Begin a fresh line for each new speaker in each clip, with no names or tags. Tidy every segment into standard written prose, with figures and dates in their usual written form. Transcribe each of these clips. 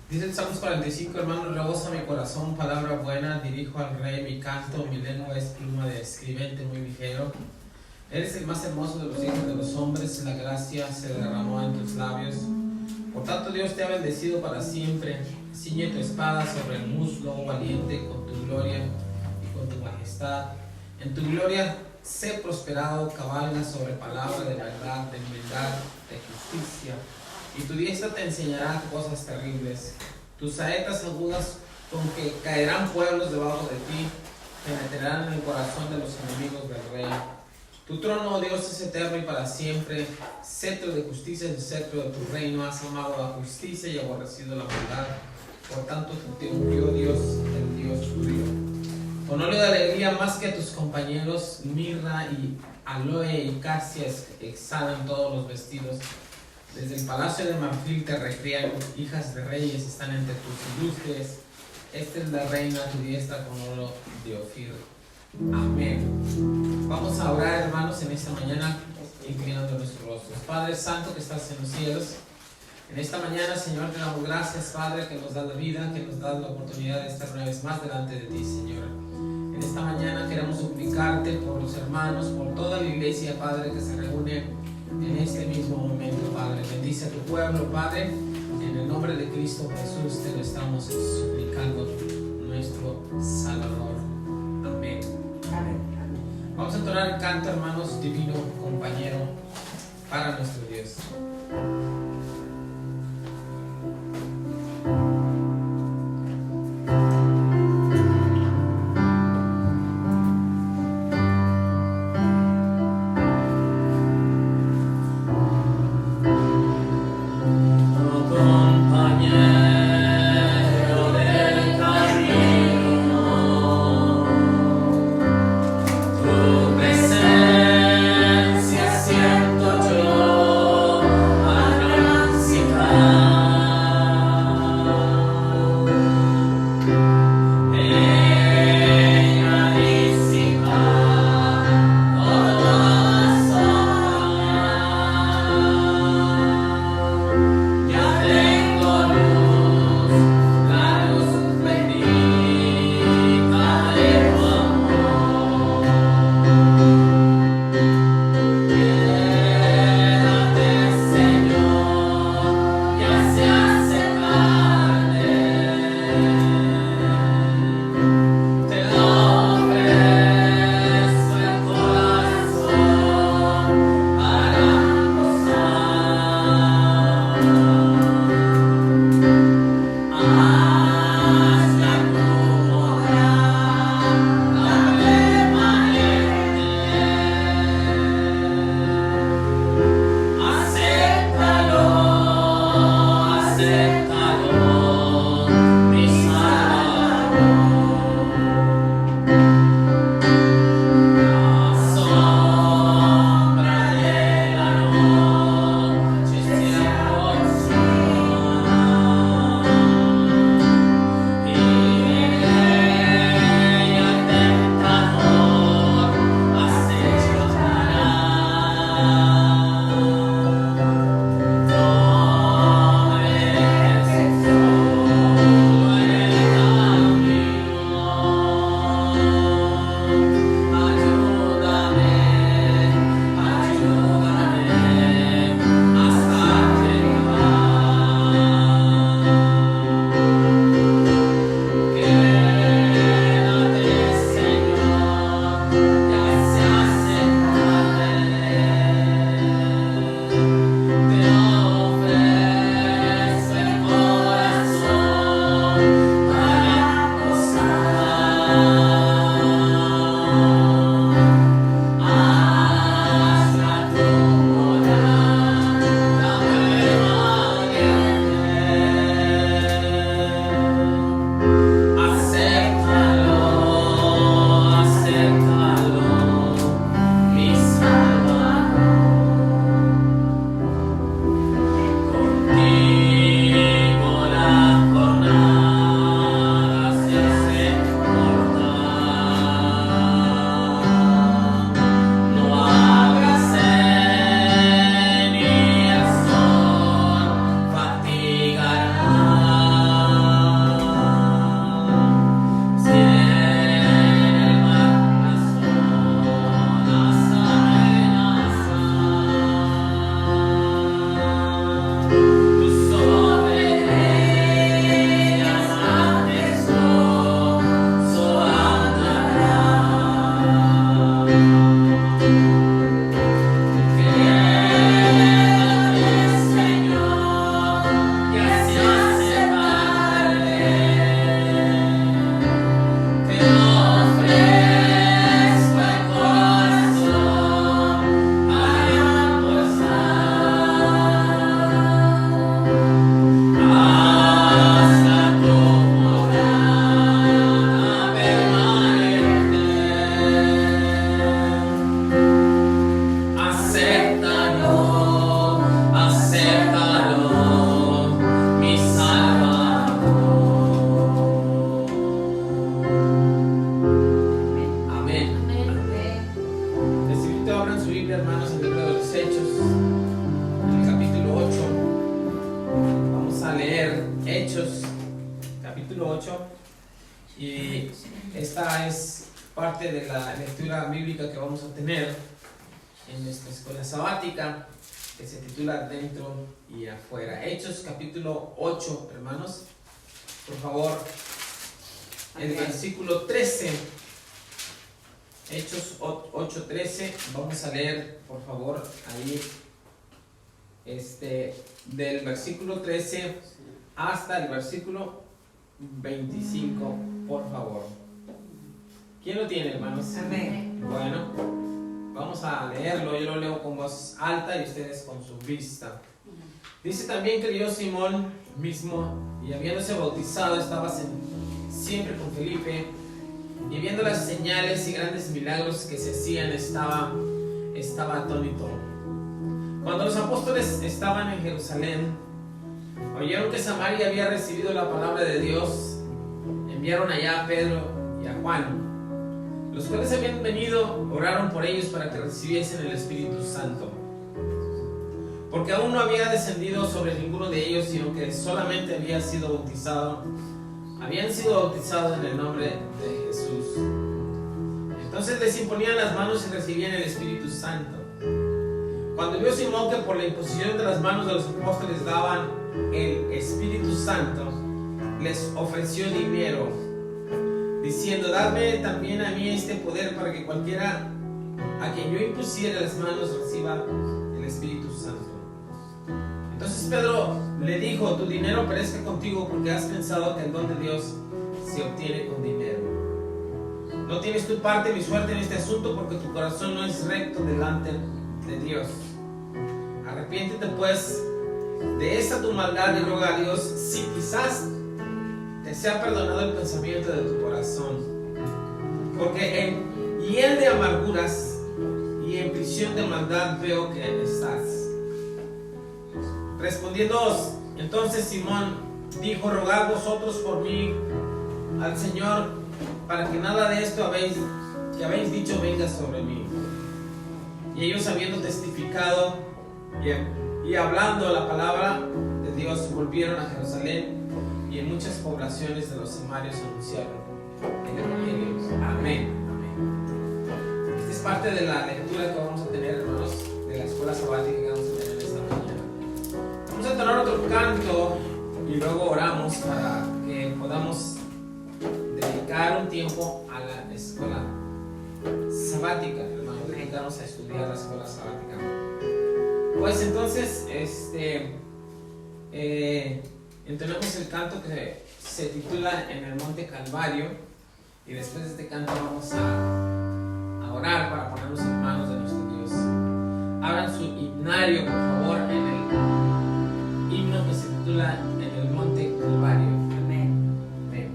Dice el Salmos 45, hermano, rebosa mi corazón, palabra buena, dirijo al rey mi canto, mi lengua es pluma de escribente muy ligero. Eres el más hermoso de los hijos de los hombres, la gracia se derramó en tus labios. Por tanto Dios te ha bendecido para siempre, ciñe tu espada sobre el muslo, valiente, con tu gloria y con tu majestad. En tu gloria sé prosperado, cabalga sobre palabra de verdad, de humildad, de justicia. Y tu diestra te enseñará cosas terribles. Tus saetas agudas con que caerán pueblos debajo de ti, penetrarán en el corazón de los enemigos del rey. Tu trono, oh Dios, es eterno y para siempre. Cetro de justicia es el cetro de tu reino. Has amado la justicia y aborrecido la maldad. Por tanto te ungió Dios, el Dios judío. Con óleo de alegría más que tus compañeros, mirra y aloe y casia exhalan todos los vestidos. Desde el palacio de marfil te recrean, hijas de reyes están entre tus ilustres. Esta es la reina, tu diestra con oro de Ofir. Amén. Vamos a orar, hermanos, en esta mañana, inclinando nuestros rostros. Padre Santo que estás en los cielos, en esta mañana, Señor, te damos gracias, Padre, que nos das la vida, que nos das la oportunidad de estar una vez más delante de ti, Señor. En esta mañana queremos suplicarte por los hermanos, por toda la iglesia, Padre, que se reúne en este mismo momento, Padre. Bendice a tu pueblo, Padre. En el nombre de Cristo Jesús te lo estamos suplicando, nuestro Salvador. Amén. Amén. Vamos a entonar el canto, hermanos, divino compañero, para nuestro Dios.
Tu presencia siento yo.
8. Y esta es parte de la lectura bíblica que vamos a tener en nuestra escuela sabática, que se titula Dentro y Afuera. Hechos capítulo 8, hermanos. Por favor, el versículo 13. Hechos 8:13. Vamos a leer, por favor, ahí del versículo 13 hasta el versículo 25, por favor. ¿Quién lo tiene, hermanos?
Amén.
Bueno, vamos a leerlo. Yo lo leo con voz alta y ustedes con su vista. Dice: también creyó Simón mismo, y habiéndose bautizado estaba siempre con Felipe, y viendo las señales y grandes milagros que se hacían estaba atónito. Cuando los apóstoles estaban en Jerusalén, oyeron que Samaria había recibido la palabra de Dios. Enviaron allá a Pedro y a Juan, los cuales habían venido, oraron por ellos para que recibiesen el Espíritu Santo, porque aún no había descendido sobre ninguno de ellos, sino que solamente habían sido bautizados en el nombre de Jesús. Entonces les imponían las manos y recibían el Espíritu Santo. Cuando vio Simón que por la imposición de las manos de los apóstoles daban el Espíritu Santo, les ofreció dinero, diciendo: dadme también a mí este poder, para que cualquiera a quien yo impusiera las manos reciba el Espíritu Santo. Entonces Pedro le dijo: tu dinero perezca contigo, porque has pensado que el don de Dios se obtiene con dinero. No tienes tu parte ni suerte en este asunto, porque tu corazón no es recto delante de Dios. Arrepiéntete pues de esta tu maldad y ruega a Dios si quizás te sea perdonado el pensamiento de tu corazón, porque en hiel de amarguras y en prisión de maldad veo que estás. Respondiendo entonces Simón dijo: rogad vosotros por mí al Señor, para que nada de esto que habéis dicho venga sobre mí. Y ellos, habiendo testificado y hablando la palabra de Dios, volvieron a Jerusalén, y en muchas poblaciones de los samarios anunciaron el Evangelio. Amén. Amén. Esta es parte de la lectura que vamos a tener, hermanos, de la escuela sabática que vamos a tener esta mañana. Vamos a entonar otro canto y luego oramos para que podamos dedicar un tiempo a la escuela sabática, hermanos, dedicarnos a estudiar la escuela sabática. Pues entonces, entonemos el canto que se titula En el Monte Calvario, y después de este canto vamos a orar para ponernos en manos de nuestro Dios. Abran su himnario, por favor, en el himno que se titula En el Monte Calvario.
Amén.
Amén.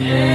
Hey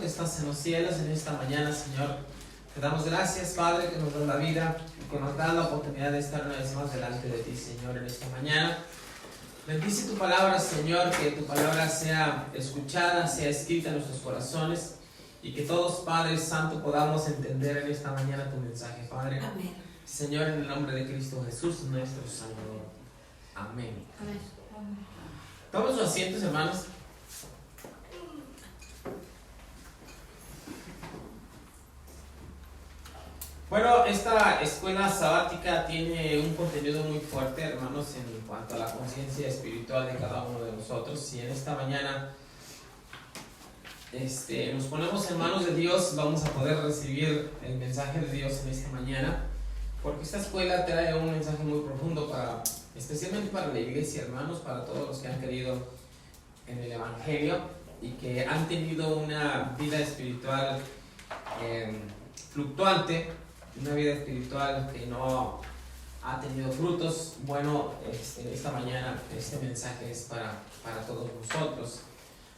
que estás en los cielos, en esta mañana, Señor, te damos gracias, Padre, que nos das la vida y que nos da la oportunidad de estar una vez más delante de ti, Señor, en esta mañana. Bendice tu palabra, Señor, que tu palabra sea escuchada, sea escrita en nuestros corazones y que todos, Padre Santo, podamos entender en esta mañana tu mensaje, Padre.
Amén.
Señor, en el nombre de Cristo Jesús, nuestro Salvador. Amén.
Amén.
Tomen sus asientos, hermanos. Bueno, esta escuela sabática tiene un contenido muy fuerte, hermanos, en cuanto a la conciencia espiritual de cada uno de nosotros. Y en esta mañana nos ponemos en manos de Dios, vamos a poder recibir el mensaje de Dios en esta mañana, porque esta escuela trae un mensaje muy profundo especialmente para la iglesia, hermanos, para todos los que han creído en el Evangelio y que han tenido una vida espiritual fluctuante, una vida espiritual que no ha tenido frutos. Bueno, esta mañana este mensaje es para todos nosotros.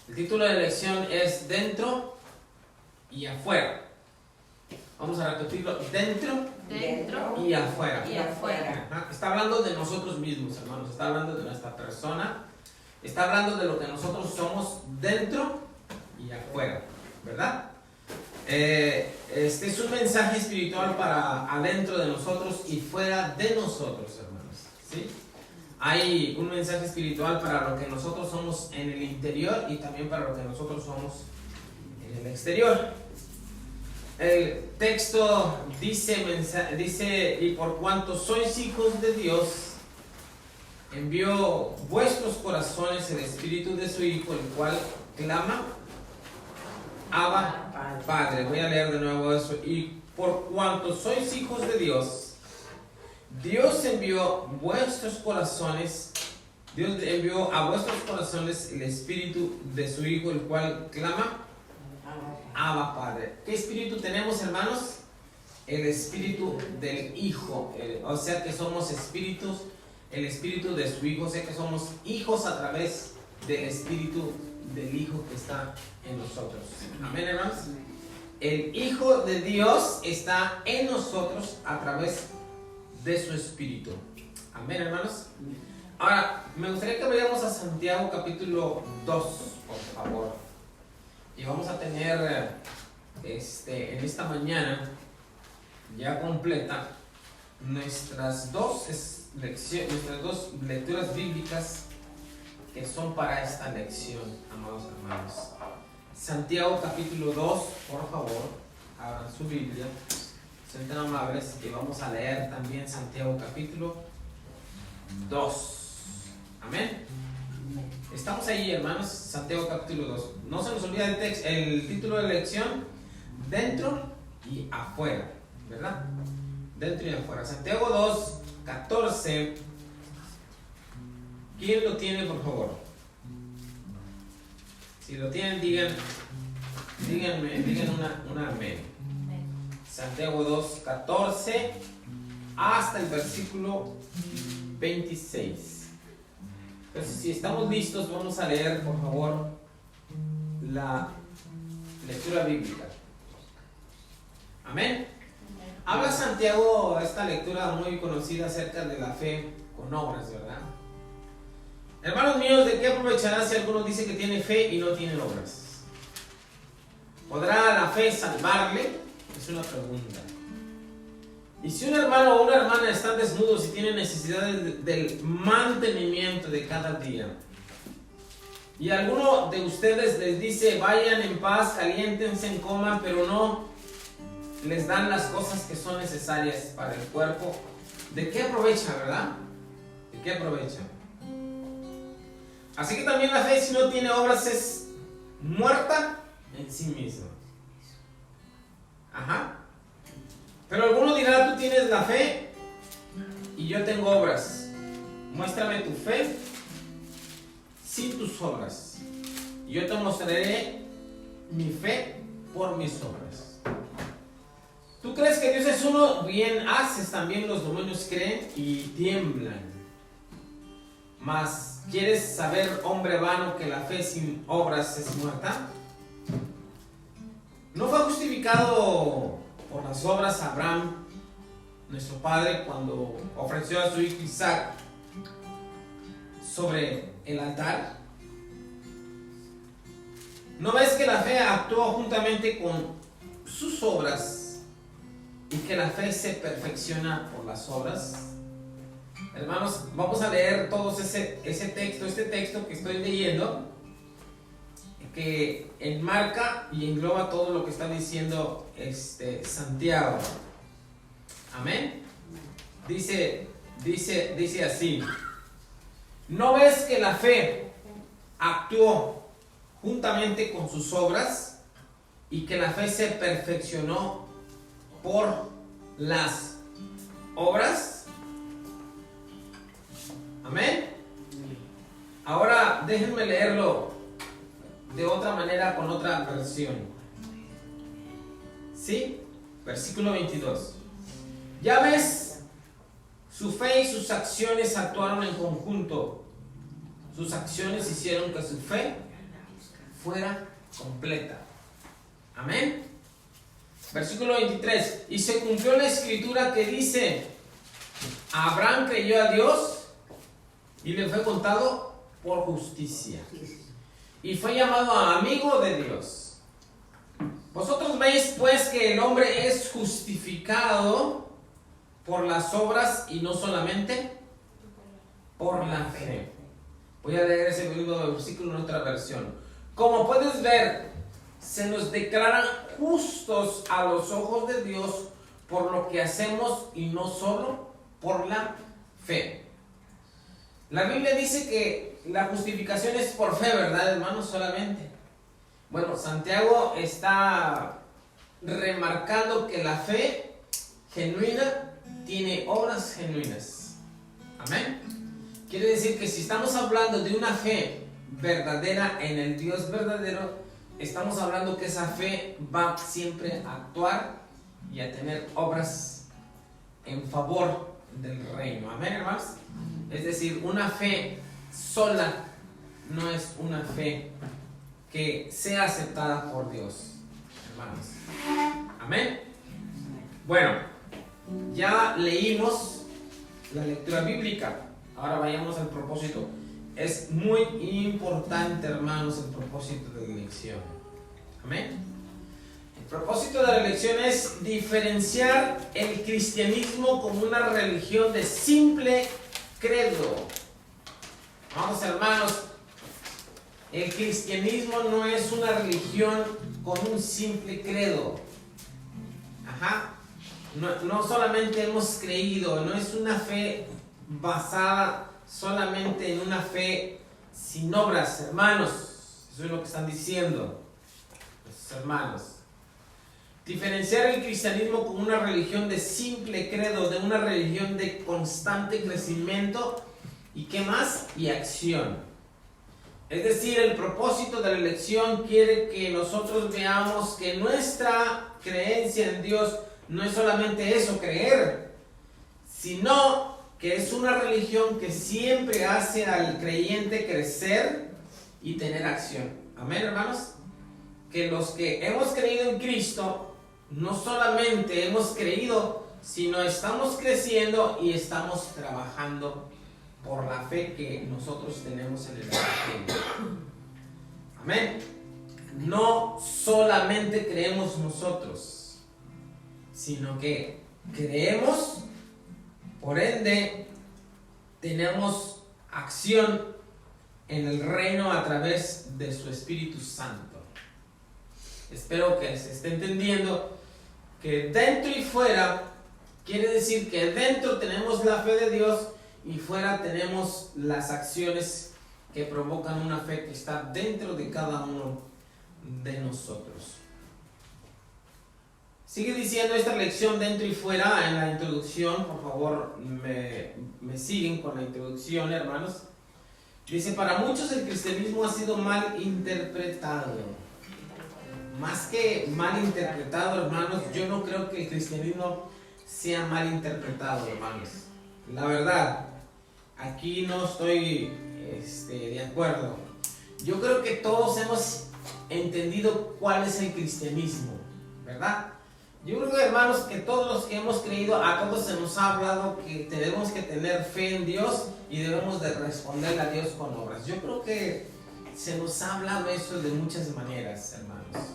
El título de la lección es Dentro y Afuera. Vamos a repetirlo: dentro y afuera.
Y afuera.
Ajá. Está hablando de nosotros mismos, hermanos. Está hablando de nuestra persona. Está hablando de lo que nosotros somos dentro y afuera, ¿verdad? Este es un mensaje espiritual para adentro de nosotros y fuera de nosotros, hermanos, ¿sí? Hay un mensaje espiritual para lo que nosotros somos en el interior y también para lo que nosotros somos en el exterior. El texto dice: y por cuanto sois hijos de Dios, envió vuestros corazones el espíritu de su Hijo, el cual clama: Abba, Padre. Voy a leer de nuevo eso. Y por cuanto sois hijos de Dios, Dios envió a vuestros corazones el espíritu de su Hijo, el cual clama: Abba, Padre. ¿Qué espíritu tenemos, hermanos? El espíritu del Hijo. O sea que somos espíritus, el espíritu de su Hijo. O sea que somos hijos a través del espíritu del Hijo que está en nosotros. Amén, hermanos. El Hijo de Dios está en nosotros a través de su espíritu. Amén, hermanos. Ahora, me gustaría que vayamos a Santiago capítulo 2, por favor. Y vamos a tener en esta mañana ya completa nuestras dos lecturas bíblicas que son para esta lección, amados hermanos. Santiago capítulo 2, por favor, abran su Biblia, sean tan amables, y vamos a leer también Santiago capítulo 2. Amén. Estamos ahí, hermanos. Santiago capítulo 2. No se nos olvide el título de la lección: Dentro y Afuera, ¿verdad? Dentro y afuera. Santiago 2, 14. ¿Quién lo tiene, por favor? Si lo tienen, digan una amén. Santiago 2, 14 hasta el versículo 26. Entonces, si estamos listos, vamos a leer, por favor, la lectura bíblica. Amén. Habla Santiago, esta lectura muy conocida, acerca de la fe con obras, ¿verdad? Hermanos míos, ¿de qué aprovechará si alguno dice que tiene fe y no tiene obras? ¿Podrá la fe salvarle? Es una pregunta. Y si un hermano o una hermana están desnudos y tienen necesidades del mantenimiento de cada día, y alguno de ustedes les dice: vayan en paz, caliéntense, coman, pero no les dan las cosas que son necesarias para el cuerpo, ¿de qué aprovecha, verdad? ¿De qué aprovecha? Así que también la fe, si no tiene obras, es muerta en sí misma. Ajá. Pero alguno dirá: tú tienes la fe y yo tengo obras. Muéstrame tu fe sin tus obras, y yo te mostraré mi fe por mis obras. ¿Tú crees que Dios es uno? Bien haces. También los demonios creen y tiemblan. Mas, ¿quieres saber, hombre vano, que la fe sin obras es muerta? justificado por las obras Abraham, nuestro padre, cuando ofreció a su hijo Isaac sobre el altar? ¿No ves que la fe actuó juntamente con sus obras y que la fe se perfecciona por las obras? Hermanos, vamos a leer todos este texto que estoy leyendo, que enmarca y engloba todo lo que está diciendo Santiago. Amén. Dice así: ¿no ves que la fe actuó juntamente con sus obras y que la fe se perfeccionó por las obras? Amén. Ahora déjenme leerlo de otra manera, con otra versión. ¿Sí? Versículo 22. Ya ves, su fe y sus acciones actuaron en conjunto. Sus acciones hicieron que su fe fuera completa. Amén. Versículo 23. Y se cumplió la escritura que dice: Abraham creyó a Dios y le fue contado por justicia, y fue llamado amigo de Dios. Vosotros veis pues que el hombre es justificado por las obras y no solamente por la fe. Voy a leer ese mismo versículo en otra versión. Como puedes ver, se nos declaran justos a los ojos de Dios por lo que hacemos y no solo por la fe. La Biblia dice que la justificación es por fe, ¿verdad, hermanos? Solamente. Bueno, Santiago está remarcando que la fe genuina tiene obras genuinas. Amén. Quiere decir que si estamos hablando de una fe verdadera en el Dios verdadero, estamos hablando que esa fe va siempre a actuar y a tener obras en favor del reino. Amén, hermanos. Es decir, una fe sola no es una fe que sea aceptada por Dios, hermanos. Amén. Bueno, ya leímos la lectura bíblica. Ahora vayamos al propósito. Es muy importante, hermanos, el propósito de la elección. Amén. El propósito de la elección es diferenciar el cristianismo como una religión de simple credo. Vamos, hermanos, el cristianismo no es una religión con un simple credo. No solamente hemos creído, no es una fe basada solamente en una fe sin obras, hermanos. Eso es lo que están diciendo los hermanos. Diferenciar el cristianismo como una religión de simple credo, de una religión de constante crecimiento y ¿qué más? Y acción. Es decir, el propósito de la elección quiere que nosotros veamos que nuestra creencia en Dios no es solamente eso, creer, sino que es una religión que siempre hace al creyente crecer y tener acción. Amén, hermanos. Que los que hemos creído en Cristo no solamente hemos creído, sino estamos creciendo y estamos trabajando por la fe que nosotros tenemos en el Evangelio. Amén. No solamente creemos nosotros, sino que creemos, por ende, tenemos acción en el reino a través de su Espíritu Santo. Espero que se esté entendiendo que dentro y fuera quiere decir que dentro tenemos la fe de Dios y fuera tenemos las acciones que provocan una fe que está dentro de cada uno de nosotros. Sigue diciendo esta lección dentro y fuera en la introducción. Por favor, me siguen con la introducción, hermanos. Dice: para muchos el cristianismo ha sido mal interpretado. Más que mal interpretado, hermanos, yo no creo que el cristianismo sea mal interpretado, hermanos. La verdad, aquí no estoy de acuerdo. Yo creo que todos hemos entendido cuál es el cristianismo. ¿verdad? Yo creo, hermanos, que todos los que hemos creído, a todos se nos ha hablado que tenemos que tener fe en Dios y debemos de responderle a Dios con obras. Yo creo que se nos ha hablado eso de muchas maneras, hermanos.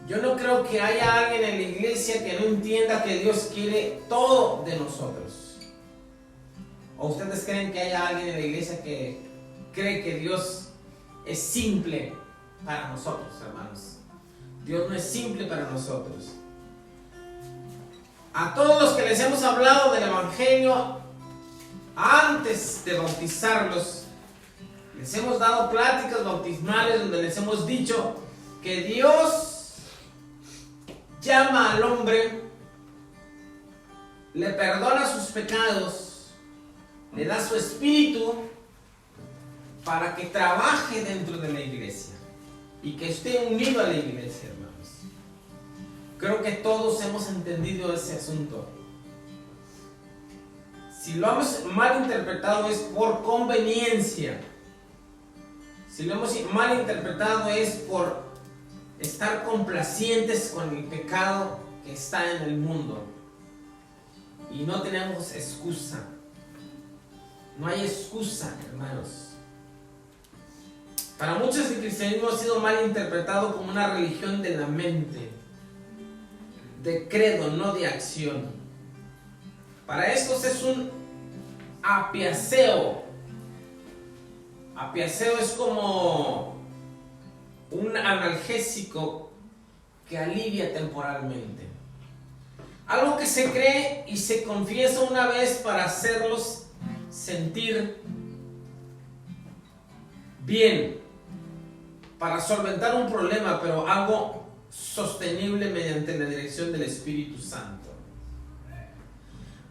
Yo no creo que haya alguien en la iglesia que no entienda que Dios quiere todo de nosotros. ¿O ustedes creen que haya alguien en la iglesia que cree que Dios es simple para nosotros, hermanos? Dios no es simple para nosotros. A todos los que les hemos hablado del Evangelio antes de bautizarlos, les hemos dado pláticas bautismales donde les hemos dicho que Dios llama al hombre, le perdona sus pecados, le da su espíritu para que trabaje dentro de la iglesia y que esté unido a la iglesia, hermanos. Creo que todos hemos entendido ese asunto. Si lo hemos mal interpretado es por conveniencia. Si lo hemos mal interpretado es por estar complacientes con el pecado que está en el mundo. Y no tenemos excusa. No hay excusa, hermanos. Para muchos el cristianismo ha sido mal interpretado como una religión de la mente, de credo, no de acción. Para estos es un apiaceo. Apiaceo es como un analgésico que alivia temporalmente. Algo que se cree y se confiesa una vez para hacerlos sentir bien, para solventar un problema, pero algo sostenible mediante la dirección del Espíritu Santo.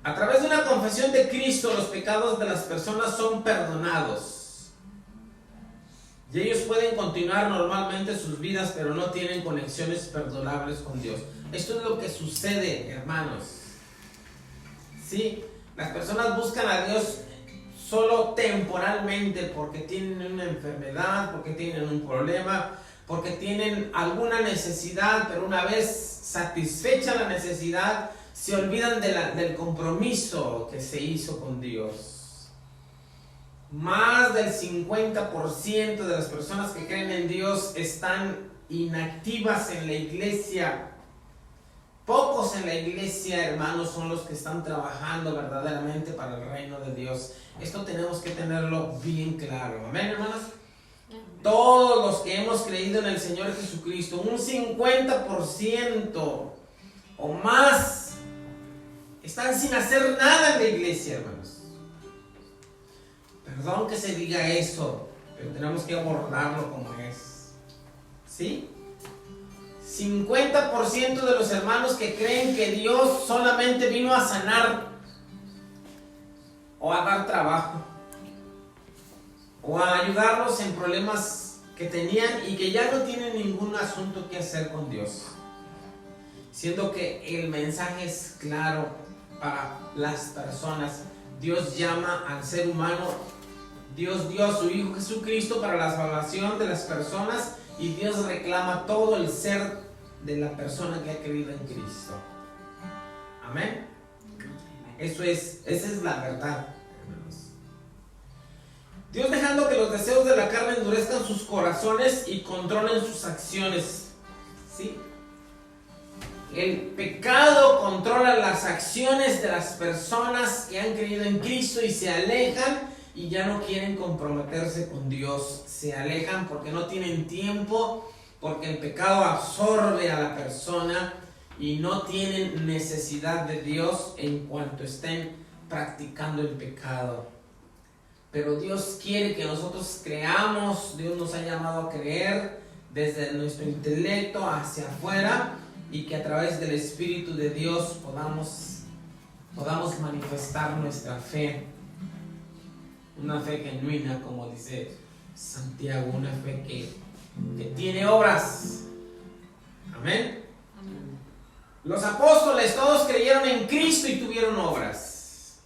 A través de una confesión de Cristo, los pecados de las personas son perdonados. Y ellos pueden continuar normalmente sus vidas, pero no tienen conexiones perdonables con Dios. Esto es lo que sucede, hermanos. ¿Sí? Las personas buscan a Dios solo temporalmente porque tienen una enfermedad, porque tienen un problema, porque tienen alguna necesidad, pero una vez satisfecha la necesidad, se olvidan del compromiso que se hizo con Dios. Más del 50% de las personas que creen en Dios están inactivas en la iglesia. Pocos en la iglesia, hermanos, son los que están trabajando verdaderamente para el reino de Dios. Esto tenemos que tenerlo bien claro. Amén, hermanos. Todos los que hemos creído en el Señor Jesucristo, un 50% o más, están sin hacer nada en la iglesia, hermanos. Perdón que se diga eso, pero tenemos que abordarlo como es. ¿Sí? 50% de los hermanos que creen que Dios solamente vino a sanar o a dar trabajo o a ayudarlos en problemas que tenían y que ya no tienen ningún asunto que hacer con Dios, siendo que el mensaje es claro para las personas. Dios llama al ser humano, Dios dio a su Hijo Jesucristo para la salvación de las personas y Dios reclama todo el ser de la persona que ha creído en Cristo. Amén. Esa es la verdad, hermanos. Dios dejando que los deseos de la carne endurezcan sus corazones y controlen sus acciones. ¿Sí? El pecado controla las acciones de las personas que han creído en Cristo y se alejan y ya no quieren comprometerse con Dios. Se alejan porque no tienen tiempo, porque el pecado absorbe a la persona y no tienen necesidad de Dios en cuanto estén practicando el pecado. Pero Dios quiere que nosotros creamos. Dios nos ha llamado a creer desde nuestro intelecto hacia afuera y que a través del Espíritu de Dios podamos manifestar nuestra fe. Una fe genuina, como dice Santiago, una fe que tiene obras. Amén. Los apóstoles todos creyeron en Cristo y tuvieron obras.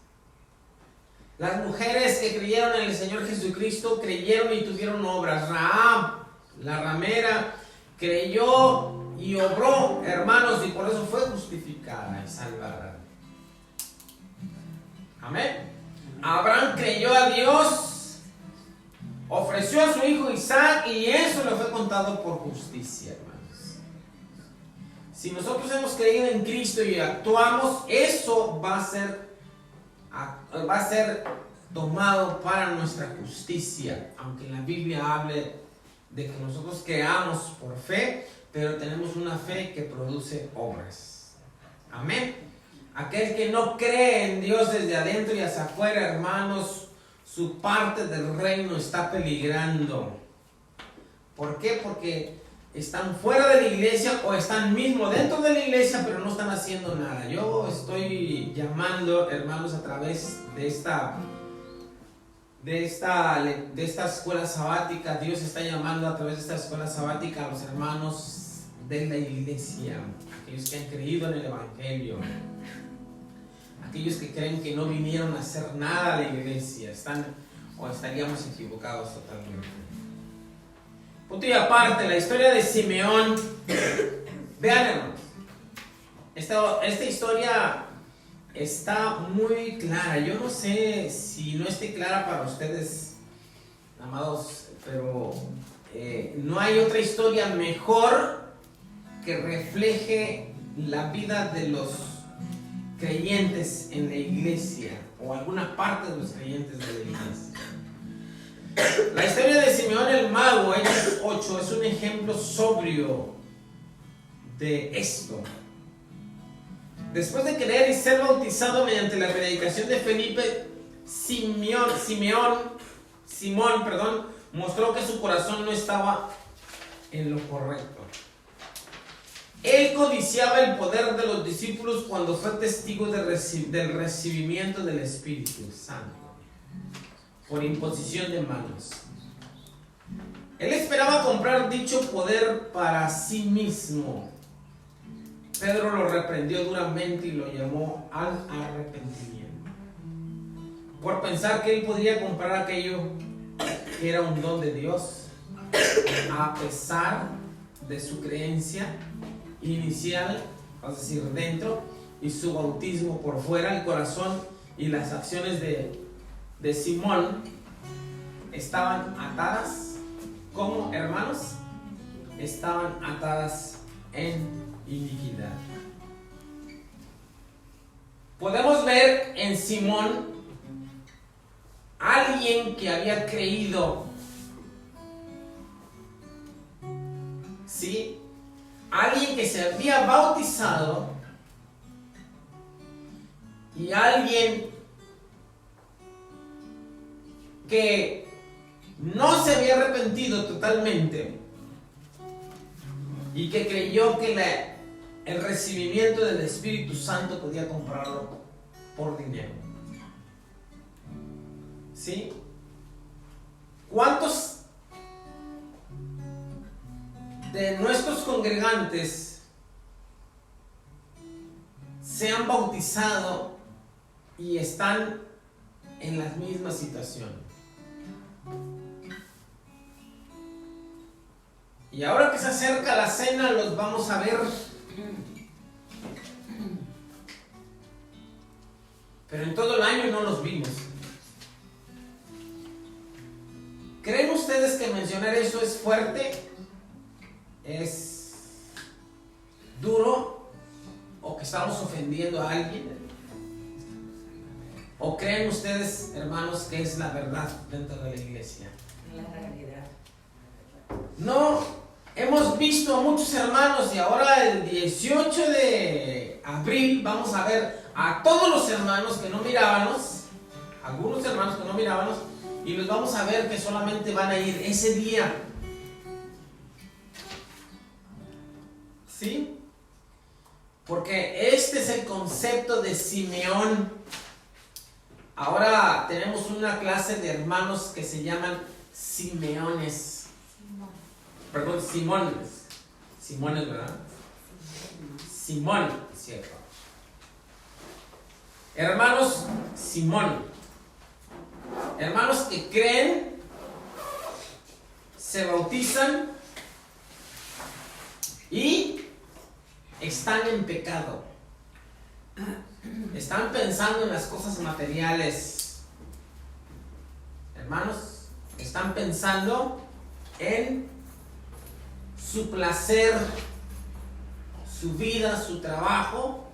Las mujeres que creyeron en el Señor Jesucristo creyeron y tuvieron obras. Rahab, la ramera, creyó y obró, hermanos, y por eso fue justificada y salvada. Amén. Abraham creyó a Dios, ofreció a su hijo Isaac y eso le fue contado por justicia, hermanos. Si nosotros hemos creído en Cristo y actuamos, eso va a ser tomado para nuestra justicia, aunque en la Biblia hable de que nosotros creamos por fe, pero tenemos una fe que produce obras. Amén. Aquel que no cree en Dios desde adentro y hacia afuera, hermanos, su parte del reino está peligrando. ¿Por qué? Porque están fuera de la iglesia o están mismo dentro de la iglesia, pero no están haciendo nada. Yo estoy llamando, hermanos, a través de esta escuela sabática. Dios está llamando a través de esta escuela sabática a los hermanos de la iglesia, aquellos que han creído en el evangelio, aquellos que creen que no vinieron a hacer nada a la iglesia, estaríamos equivocados totalmente. Punto y aparte, la historia de Simeón, vean, hermanos, esta historia está muy clara. Yo no sé si no esté clara para ustedes, amados, pero no hay otra historia mejor que refleje la vida de los creyentes en la iglesia, o alguna parte de los creyentes de la iglesia. La historia de Simeón el Mago, Hechos 8, es un ejemplo sobrio de esto. Después de creer y ser bautizado mediante la predicación de Felipe, Simón, mostró que su corazón no estaba en lo correcto. Él codiciaba el poder de los discípulos cuando fue testigo del recibimiento del Espíritu Santo por imposición de manos. Él esperaba comprar dicho poder para sí mismo. Pedro lo reprendió duramente y lo llamó al arrepentimiento, por pensar que él podría comprar aquello que era un don de Dios, a pesar de su creencia inicial, es decir, dentro, y su bautismo por fuera. El corazón y las acciones de Simón estaban atadas, como hermanos, estaban atadas en iniquidad. Podemos ver en Simón alguien que había creído, ¿sí? Alguien que se había bautizado y alguien que no se había arrepentido totalmente y que creyó que el recibimiento del Espíritu Santo podía comprarlo por dinero. ¿Sí? ¿Cuántos de nuestros congregantes se han bautizado y están en la misma situación? Y ahora que se acerca la cena, los vamos a ver. Pero en todo el año no los vimos. ¿Creen ustedes que mencionar eso es fuerte? ¿Es duro? ¿O que estamos ofendiendo a alguien? ¿O creen ustedes, hermanos, que es la verdad dentro de la iglesia?
La realidad.
No, hemos visto a muchos hermanos y ahora el 18 de abril vamos a ver a todos los hermanos que no mirábamos, algunos hermanos que no mirábamos, y los vamos a ver que solamente van a ir ese día. ¿Sí? Porque este es el concepto de Simeón. Ahora tenemos una clase de hermanos que se llaman Simeones. Perdón, Simones. Simones, ¿verdad? Simón, cierto. Hermanos Simón. Hermanos que creen, se bautizan y están en pecado. Están pensando en las cosas materiales. Hermanos, están pensando en su placer, su vida, su trabajo,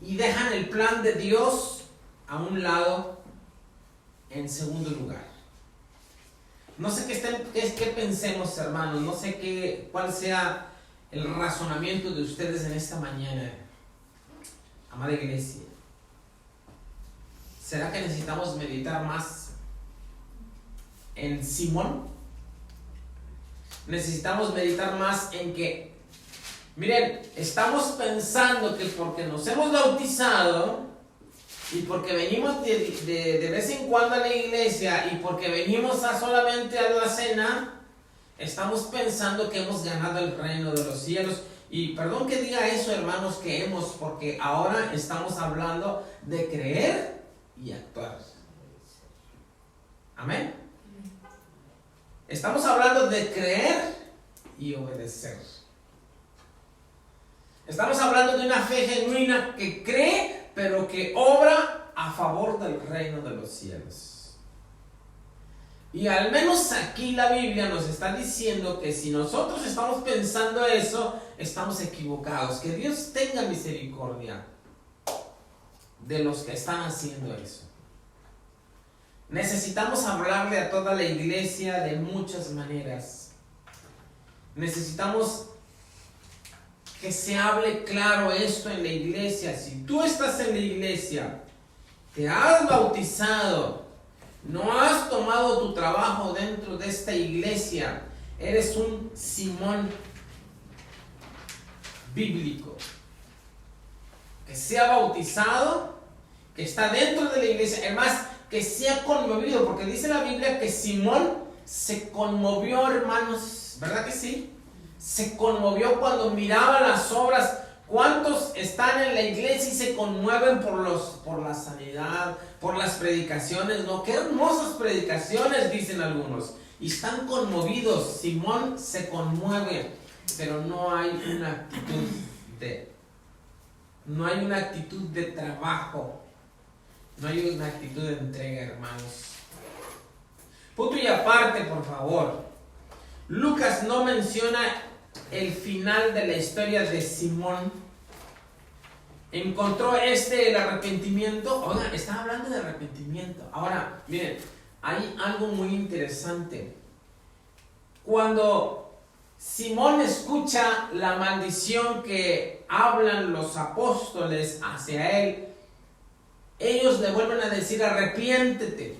y dejan el plan de Dios a un lado en segundo lugar. No sé qué pensemos, hermanos, no sé cuál sea el razonamiento de ustedes en esta mañana, amada iglesia. ¿Será que necesitamos meditar más en Simón? Necesitamos meditar más en que, miren, estamos pensando que porque nos hemos bautizado y porque venimos de vez en cuando a la iglesia y porque venimos solamente a la cena, estamos pensando que hemos ganado el reino de los cielos. Y perdón que diga eso, hermanos, porque ahora estamos hablando de creer y actuar. Amén. Estamos hablando de creer y obedecer. Estamos hablando de una fe genuina que cree, pero que obra a favor del reino de los cielos. Y al menos aquí la Biblia nos está diciendo que si nosotros estamos pensando eso, estamos equivocados. Que Dios tenga misericordia de los que están haciendo eso. Necesitamos hablarle a toda la iglesia de muchas maneras. Necesitamos que se hable claro esto en la iglesia. Si tú estás en la iglesia, te has bautizado, no has tomado tu trabajo dentro de esta iglesia, eres un Simón bíblico, que se ha bautizado, que está dentro de la iglesia, además que se ha conmovido, porque dice la Biblia que Simón se conmovió, hermanos, ¿verdad que sí? Se conmovió cuando miraba las obras. ¿Cuántos están en la iglesia y se conmueven por la sanidad, por las predicaciones? ¿No? ¡Qué hermosas predicaciones!, dicen algunos. Y están conmovidos. Simón se conmueve, pero no hay una actitud de trabajo. No hay una actitud de entrega, hermanos. Punto y aparte, por favor. Lucas no menciona el final de la historia de Simón. Encontró el arrepentimiento. Oigan, está hablando de arrepentimiento. Ahora, miren, hay algo muy interesante. Cuando Simón escucha la maldición que hablan los apóstoles hacia él, ellos le vuelven a decir arrepiéntete.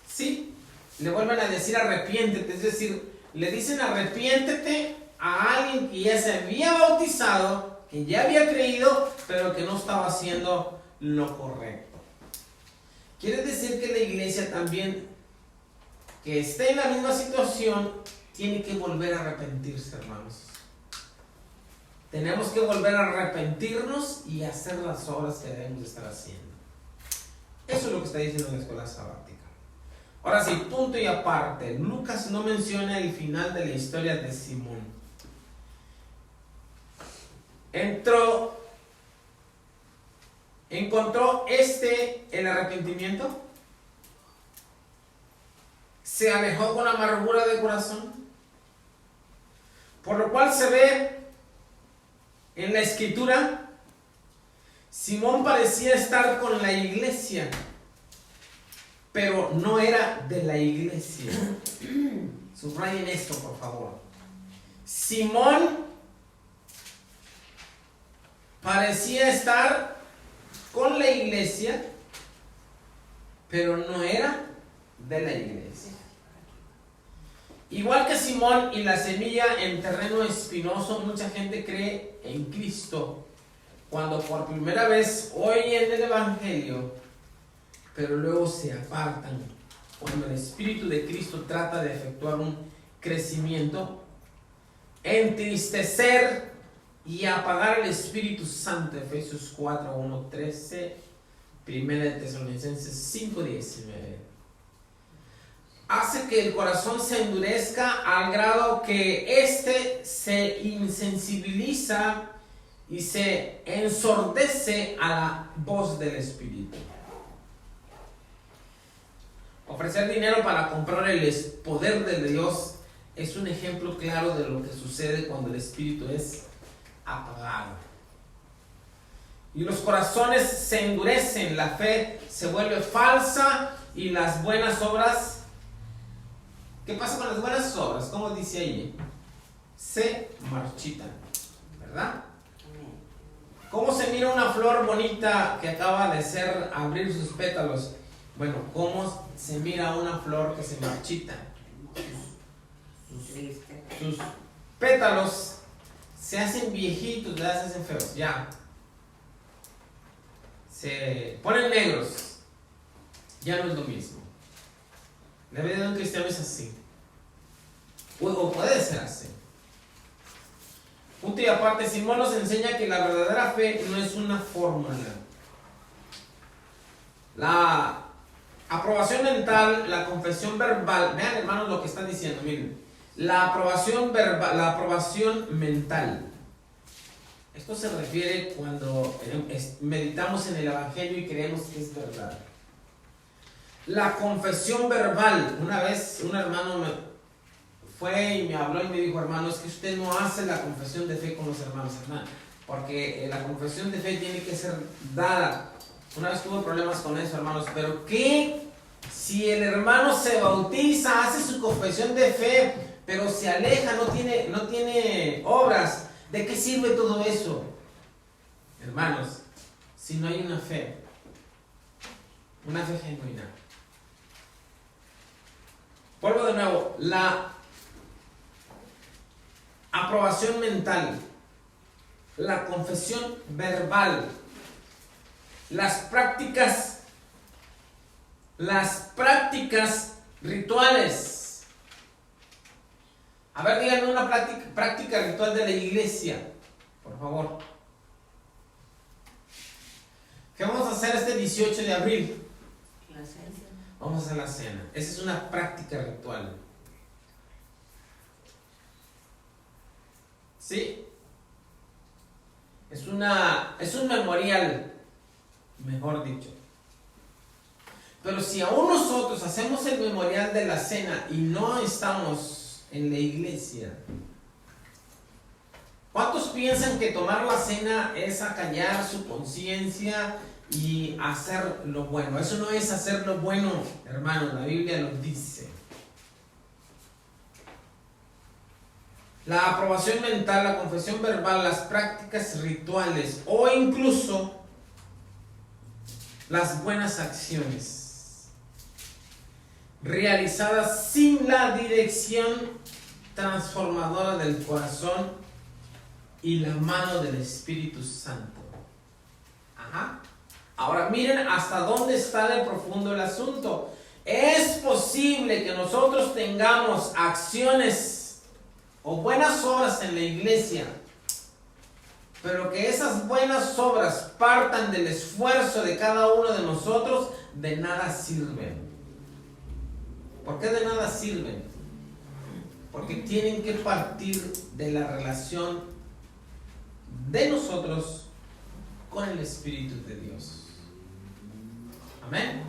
¿Sí? Le vuelven a decir arrepiéntete. Es decir, le dicen arrepiéntete a alguien que ya se había bautizado, que ya había creído, pero que no estaba haciendo lo correcto. Quiere decir que la iglesia también, que esté en la misma situación, tiene que volver a arrepentirse, hermanos. Tenemos que volver a arrepentirnos y hacer las obras que debemos estar haciendo. Eso es lo que está diciendo la escuela sabática. Ahora sí, punto y aparte, Lucas no menciona el final de la historia de Simón. Encontró el arrepentimiento, se alejó con amargura de corazón, por lo cual se ve en la escritura, Simón parecía estar con la iglesia, pero no era de la iglesia. Subrayen esto, por favor. Simón parecía estar con la iglesia, pero no era de la iglesia. Igual que Simón y la semilla en terreno espinoso, mucha gente cree en Cristo cuando por primera vez oyen el Evangelio, pero luego se apartan cuando el Espíritu de Cristo trata de efectuar un crecimiento, entristecer y apagar el Espíritu Santo. Efesios 4, 1, 13, 1 Tesalonicenses 5, 19. hace que el corazón se endurezca al grado que éste se insensibiliza y se ensordece a la voz del Espíritu. Ofrecer dinero para comprar el poder de Dios es un ejemplo claro de lo que sucede cuando el Espíritu es apagado. Y los corazones se endurecen, la fe se vuelve falsa y las buenas obras... ¿Qué pasa con las buenas obras? Como dice ahí, se marchitan, ¿verdad? ¿Cómo se mira una flor bonita que acaba de abrir sus pétalos? Bueno, ¿cómo se mira una flor que se marchita? Sus pétalos se hacen viejitos, se hacen feos, ya. Se ponen negros, ya no es lo mismo. La vida de un cristiano es así, o puede ser así. Punto y aparte, Simón nos enseña que la verdadera fe no es una fórmula. La aprobación mental, la confesión verbal, vean hermanos lo que está diciendo, miren, la aprobación verbal, la aprobación mental. Esto se refiere cuando meditamos en el Evangelio y creemos que es verdad. La confesión verbal, una vez un hermano fue y me habló y me dijo, hermano, es que usted no hace la confesión de fe con los hermanos, hermano, porque la confesión de fe tiene que ser dada. Una vez tuve problemas con eso, hermanos, pero ¿qué? Si el hermano se bautiza, hace su confesión de fe, pero se aleja, no tiene obras, ¿de qué sirve todo eso? Hermanos, si no hay una fe genuina. Vuelvo de nuevo, la aprobación mental, la confesión verbal, las prácticas rituales. A ver, díganme una práctica ritual de la iglesia, por favor. ¿Qué vamos a hacer este 18 de abril?
La cena.
Vamos a hacer la cena. Esa es una práctica ritual. ¿Sí? Es un memorial, mejor dicho. Pero si aún nosotros hacemos el memorial de la cena y no estamos en la iglesia, ¿cuántos piensan que tomar la cena es acallar su conciencia y hacer lo bueno? Eso no es hacer lo bueno, hermano, la Biblia lo dice. La aprobación mental, la confesión verbal, las prácticas rituales o incluso las buenas acciones realizadas sin la dirección transformadora del corazón y la mano del Espíritu Santo. Ajá. Ahora miren hasta dónde está de profundo el asunto. Es posible que nosotros tengamos acciones o buenas obras en la iglesia, pero que esas buenas obras partan del esfuerzo de cada uno de nosotros, de nada sirven. ¿Por qué de nada sirven? Porque tienen que partir de la relación de nosotros con el Espíritu de Dios. Amén.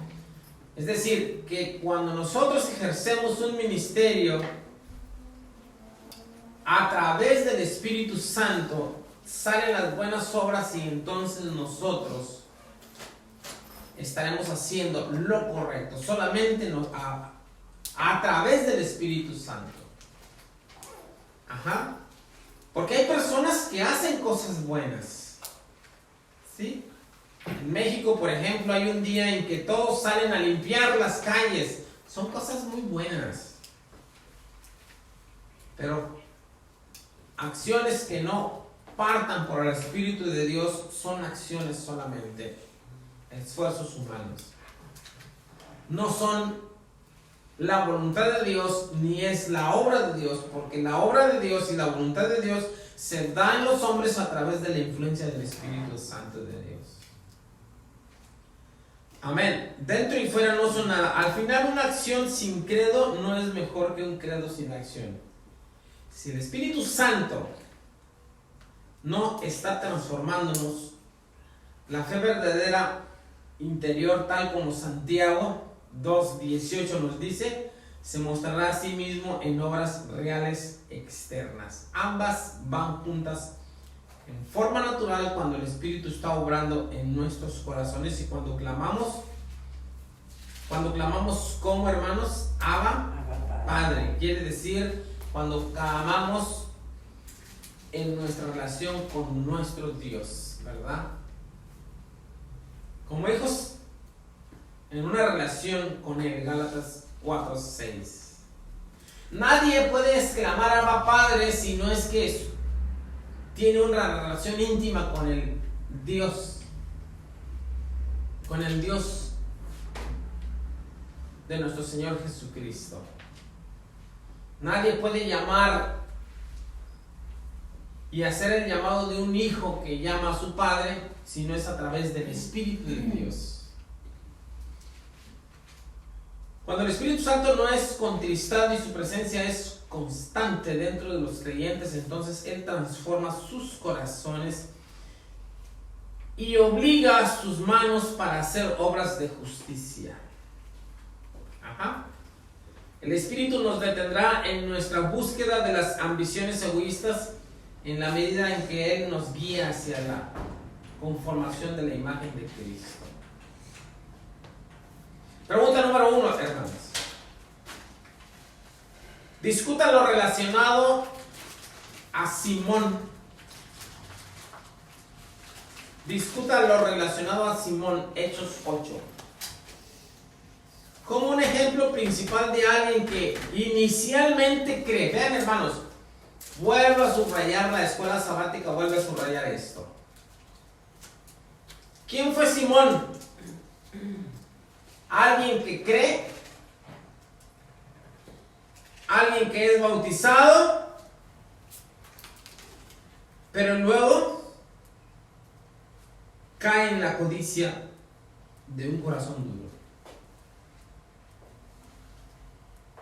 Es decir, que cuando nosotros ejercemos un ministerio a través del Espíritu Santo, salen las buenas obras y entonces nosotros estaremos haciendo lo correcto, solamente a través del Espíritu Santo. Ajá. Porque hay personas que hacen cosas buenas, ¿sí? En México, por ejemplo, hay un día en que todos salen a limpiar las calles. Son cosas muy buenas. Pero acciones que no partan por el Espíritu de Dios son acciones solamente, esfuerzos humanos. No son la voluntad de Dios ni es la obra de Dios, porque la obra de Dios y la voluntad de Dios se da en los hombres a través de la influencia del Espíritu Santo de Dios. Amén. Dentro y fuera no son nada. Al final, una acción sin credo no es mejor que un credo sin acción. Si el Espíritu Santo no está transformándonos, la fe verdadera interior, tal como Santiago 2:18 nos dice, se mostrará a sí mismo en obras reales externas. Ambas van juntas en forma natural cuando el Espíritu está obrando en nuestros corazones y cuando clamamos como hermanos, Abba, Padre. Quiere decir, cuando clamamos en nuestra relación con nuestro Dios, ¿verdad? Como hijos en una relación con Él, Gálatas 4:6. Nadie puede exclamar Abba Padre si no es que tiene una relación íntima con el Dios de nuestro Señor Jesucristo. Nadie puede llamar y hacer el llamado de un hijo que llama a su padre si no es a través del Espíritu de Dios. Cuando el Espíritu Santo no es contristado y su presencia es constante dentro de los creyentes, entonces Él transforma sus corazones y obliga a sus manos para hacer obras de justicia. El Espíritu nos detendrá en nuestra búsqueda de las ambiciones egoístas en la medida en que Él nos guía hacia la conformación de la imagen de Cristo. Pregunta número 1, hermanos. Discuta lo relacionado a Simón. Discuta lo relacionado a Simón, Hechos 8. Como un ejemplo principal de alguien que inicialmente cree. Vean, hermanos, vuelvo a subrayar la escuela sabática, vuelvo a subrayar esto. ¿Quién fue Simón? Alguien que cree, alguien que es bautizado, pero luego cae en la codicia de un corazón duro.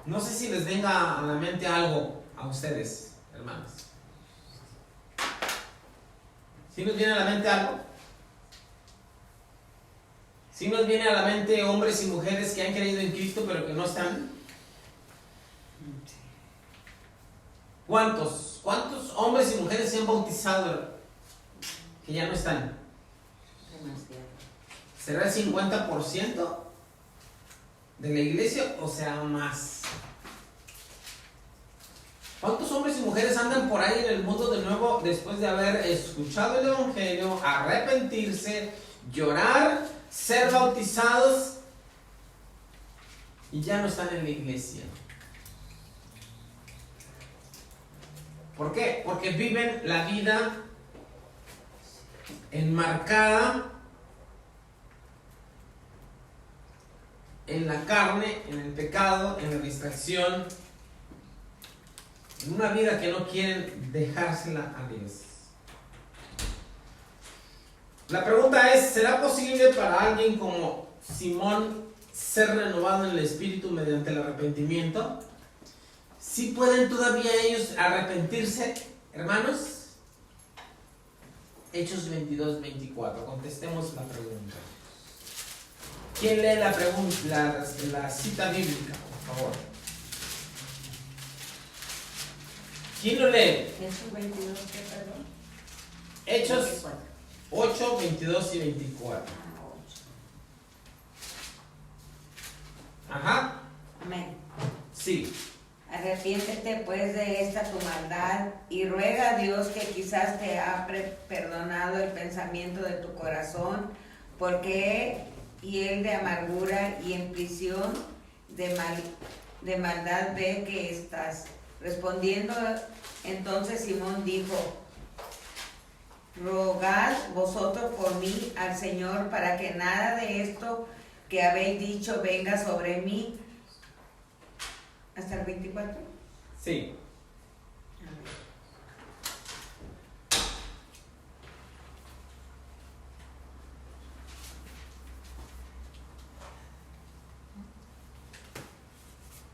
No sé si les venga a la mente algo a ustedes, hermanos. ¿Sí nos viene a la mente algo? ¿Sí nos viene a la mente hombres y mujeres que han creído en Cristo pero que no están? ¿Cuántos hombres y mujeres se han bautizado que ya no están? ¿Será el 50% de la iglesia o sea más? ¿Cuántos hombres y mujeres andan por ahí en el mundo de nuevo después de haber escuchado el Evangelio, arrepentirse, llorar, ser bautizados y ya no están en la iglesia? ¿Por qué? Porque viven la vida enmarcada en la carne, en el pecado, en la distracción, en una vida que no quieren dejársela a Dios. La pregunta es, ¿será posible para alguien como Simón ser renovado en el espíritu mediante el arrepentimiento? ¿Sí pueden todavía ellos arrepentirse, hermanos? Hechos 22-24. Contestemos la pregunta. ¿Quién lee la pregunta, la cita bíblica, por favor? ¿Quién lo lee?
Hechos 22, ¿qué, perdón?
Hechos
24.
8, 22 y 24. Ajá.
Amén.
Sí.
Arrepiéntete pues de esta tu maldad y ruega a Dios que quizás te ha perdonado el pensamiento de tu corazón, porque él de amargura y en prisión de maldad ve que estás. Respondiendo entonces Simón dijo: rogad vosotros por mí al Señor para que nada de esto que habéis dicho venga sobre mí. ¿Hasta el 24?
Sí.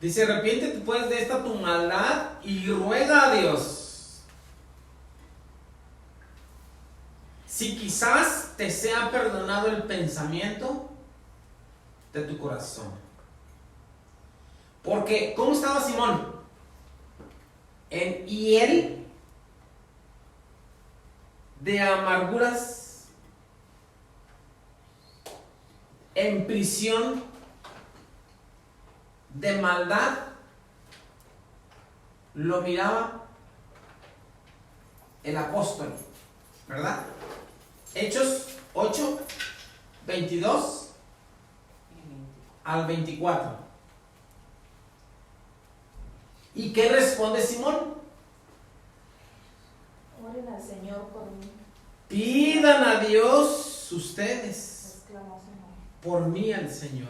Dice, arrepiéntete pues de esta tu maldad y ruega a Dios. Si quizás te sea perdonado el pensamiento de tu corazón. Porque, ¿cómo estaba Simón? En hiel de amarguras, en prisión de maldad, lo miraba el apóstol, ¿verdad? Hechos 8, 22 al 24. ¿Y qué responde Simón?
Oren al Señor por mí.
Pidan a Dios ustedes
Exclamó Simón.
por mí al Señor,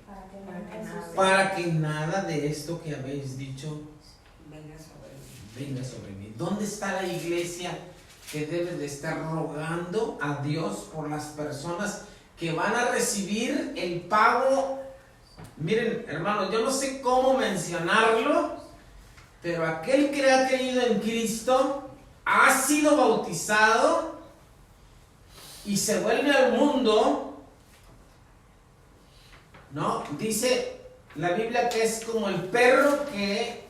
Para que
para que nada de esto que habéis dicho
Venga sobre mí.
venga sobre mí. ¿Dónde está la iglesia que debe de estar rogando a Dios por las personas que van a recibir el pago? Miren, hermanos, yo no sé cómo mencionarlo, pero aquel que ha creído en Cristo, ha sido bautizado y se vuelve al mundo, ¿no? Dice la Biblia que es como el perro que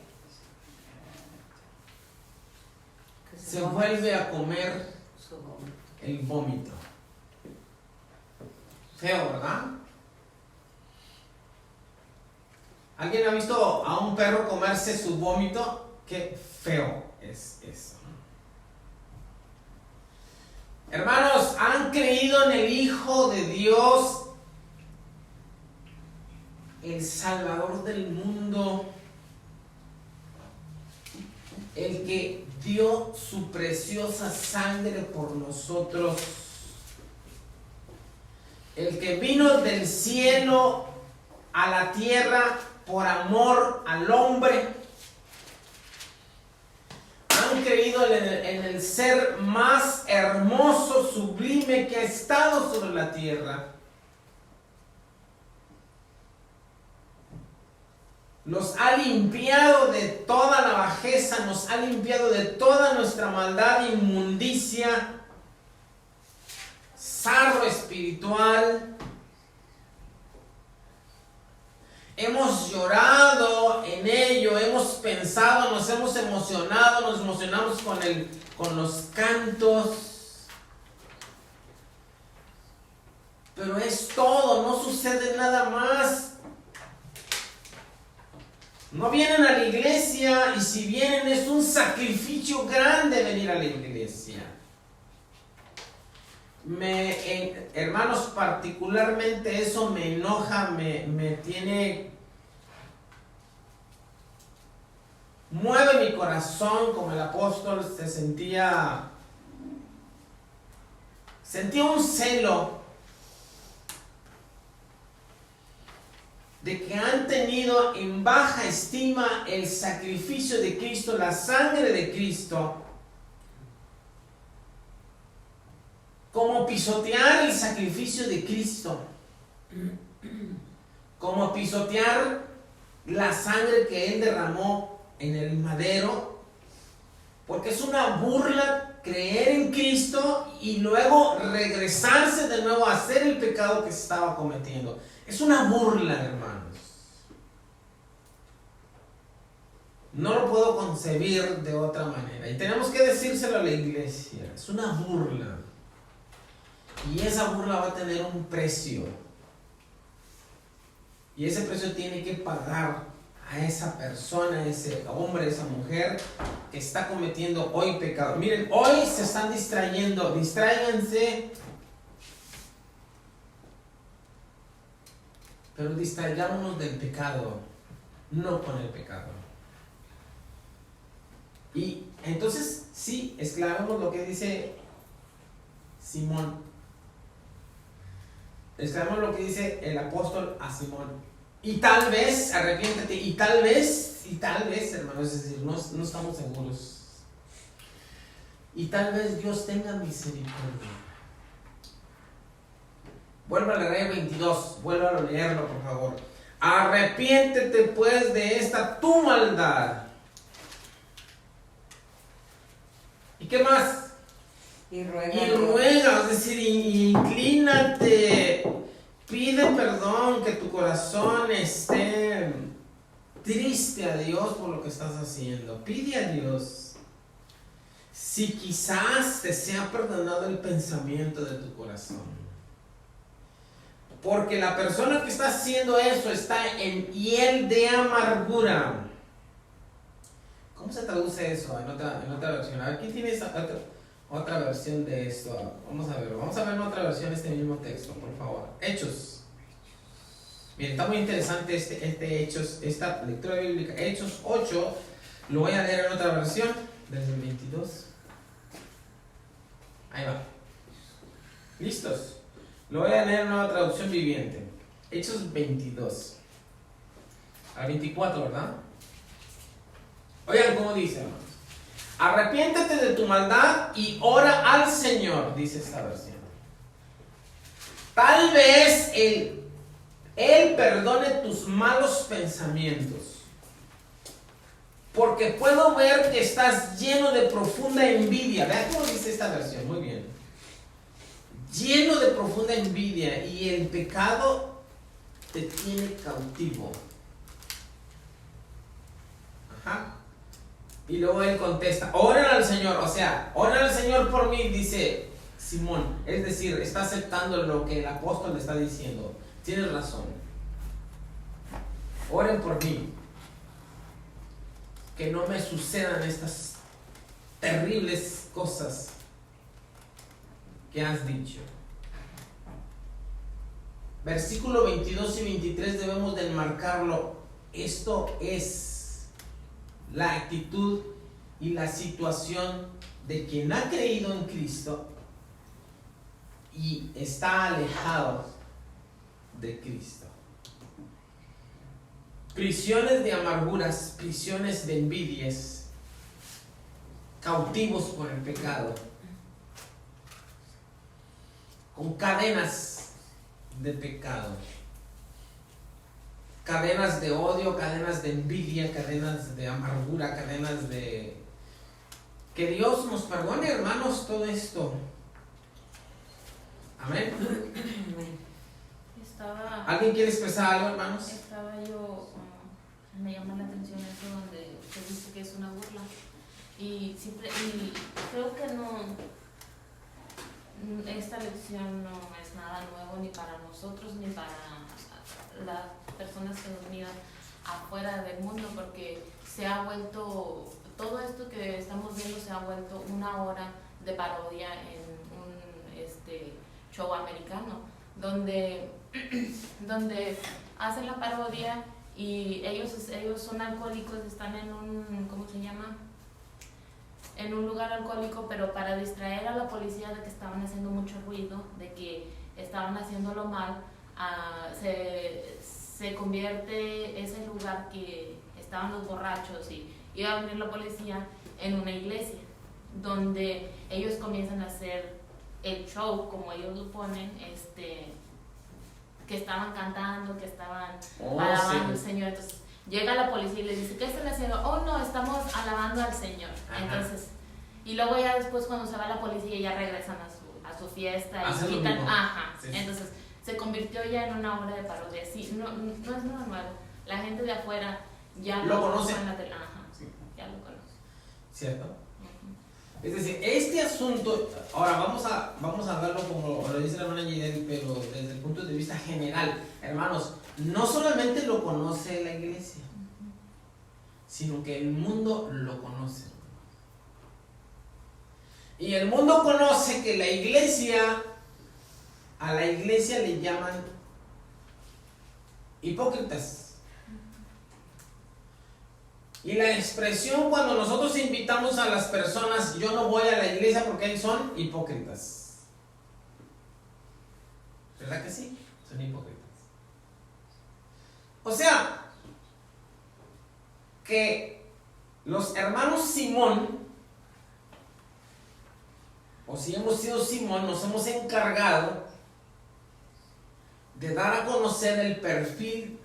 se vuelve a comer
Su vómito.
el vómito. Feo, ¿verdad? ¿Alguien ha visto a un perro comerse su vómito? Qué feo es eso. Hermanos, ¿han creído en el Hijo de Dios, el Salvador del mundo, el que dio su preciosa sangre por nosotros, el que vino del cielo a la tierra por amor al hombre? Han creído en el ser más hermoso, sublime que ha estado sobre la tierra. Nos ha limpiado de toda la bajeza, nos ha limpiado de toda nuestra maldad, inmundicia, sarro espiritual. Hemos llorado en ello, hemos pensado, nos hemos emocionado, nos emocionamos con los cantos. Pero es todo, no sucede nada más. No vienen a la iglesia, y si vienen es un sacrificio grande venir a la iglesia. Hermanos, particularmente eso me enoja, me tiene, mueve mi corazón, como el apóstol se sentía un celo de que han tenido en baja estima el sacrificio de Cristo, la sangre de Cristo, como pisotear el sacrificio de Cristo, como pisotear la sangre que Él derramó en el madero, porque es una burla creer en Cristo y luego regresarse de nuevo a hacer el pecado que se estaba cometiendo. Es una burla, hermanos. No lo puedo concebir de otra manera. Y tenemos que decírselo a la iglesia. Es una burla. Y esa burla va a tener un precio. Y ese precio tiene que pagar a esa persona, a ese hombre, a esa mujer que está cometiendo hoy pecado. Miren, hoy se están distrayendo. Distráiganse. Pero distraigámonos del pecado, no con el pecado. Y entonces, sí, exclamemos lo que dice Simón. Exclamemos lo que dice el apóstol a Simón. Y tal vez, arrepiéntete, y tal vez, hermanos, es decir, no estamos seguros. Y tal vez Dios tenga misericordia. Vuelvo a leer 22, vuelvo a leerlo, por favor. Arrepiéntete pues de esta tu maldad. ¿Y qué más?
Y ruega,
Es decir, inclínate, pide perdón, que tu corazón esté triste a Dios por lo que estás haciendo. Pide a Dios si quizás te sea perdonado el pensamiento de tu corazón. Porque la persona que está haciendo eso está en hiel de amargura. ¿Cómo se traduce eso en otra versión? A ver, ¿quién tiene otra versión de esto? Vamos a ver en otra versión este mismo texto, por favor. Hechos. Miren, está muy interesante este Hechos, esta lectura bíblica. Hechos 8, lo voy a leer en otra versión, desde el 22. Ahí va. ¿Listos? Lo voy a leer en una traducción viviente. Hechos 22. Al 24, ¿verdad? Oigan cómo dice, hermanos. Arrepiéntete de tu maldad y ora al Señor, dice esta versión. Tal vez Él perdone tus malos pensamientos. Porque puedo ver que estás lleno de profunda envidia. Vean cómo dice esta versión, muy bien. Lleno de profunda envidia y el pecado te tiene cautivo. Ajá. Y luego él contesta, oren al Señor, o sea, oren al Señor por mí, dice Simón. Es decir, está aceptando lo que el apóstol le está diciendo. Tienes razón. Oren por mí. Que no me sucedan estas terribles cosas que has dicho. Versículo 22 y 23 debemos de enmarcarlo. Esto es la actitud y la situación de quien ha creído en Cristo y está alejado de Cristo. Prisiones de amarguras, prisiones de envidias, cautivos por el pecado, con cadenas de pecado, cadenas de odio, cadenas de envidia, cadenas de amargura, cadenas de... Que Dios nos perdone, hermanos, todo esto. Amén. ¿Alguien quiere expresar algo, hermanos?
Estaba yo, me llama la atención eso donde se dice que es una burla. Y creo que esta lección no es nada nuevo ni para nosotros ni para las personas que nos miran afuera del mundo, porque se ha vuelto, todo esto que estamos viendo se ha vuelto una hora de parodia en un show americano, donde hacen la parodia y ellos son alcohólicos, están en un, ¿cómo se llama? En un lugar alcohólico, pero para distraer a la policía de que estaban haciendo mucho ruido, de que estaban haciéndolo mal, se convierte ese lugar que estaban los borrachos y iba a venir la policía en una iglesia, donde ellos comienzan a hacer el show, como ellos lo ponen, que estaban cantando, que estaban alabando al Señor. Entonces llega la policía y les dice, ¿qué están haciendo? Oh, no, estamos alabando al Señor. Ajá. Entonces, y luego ya después cuando se va la policía ya regresan a su fiesta y quitan, sí. Entonces se convirtió ya en una obra de parodia. Sí, no es nada nuevo. La gente de afuera ya
lo conoce.
En la tele. Ajá, sí. Ya lo conoce.
¿Cierto? Es decir, este asunto, ahora vamos a verlo como lo dice la hermana Yidel, pero desde el punto de vista general. Hermanos, no solamente lo conoce la iglesia, sino que el mundo lo conoce. Y el mundo conoce que a la iglesia le llaman hipócritas. Y la expresión cuando nosotros invitamos a las personas, yo no voy a la iglesia porque ellos son hipócritas. ¿Verdad que sí? Son hipócritas. O sea, que los hermanos Simón, o si hemos sido Simón, nos hemos encargado de dar a conocer el perfil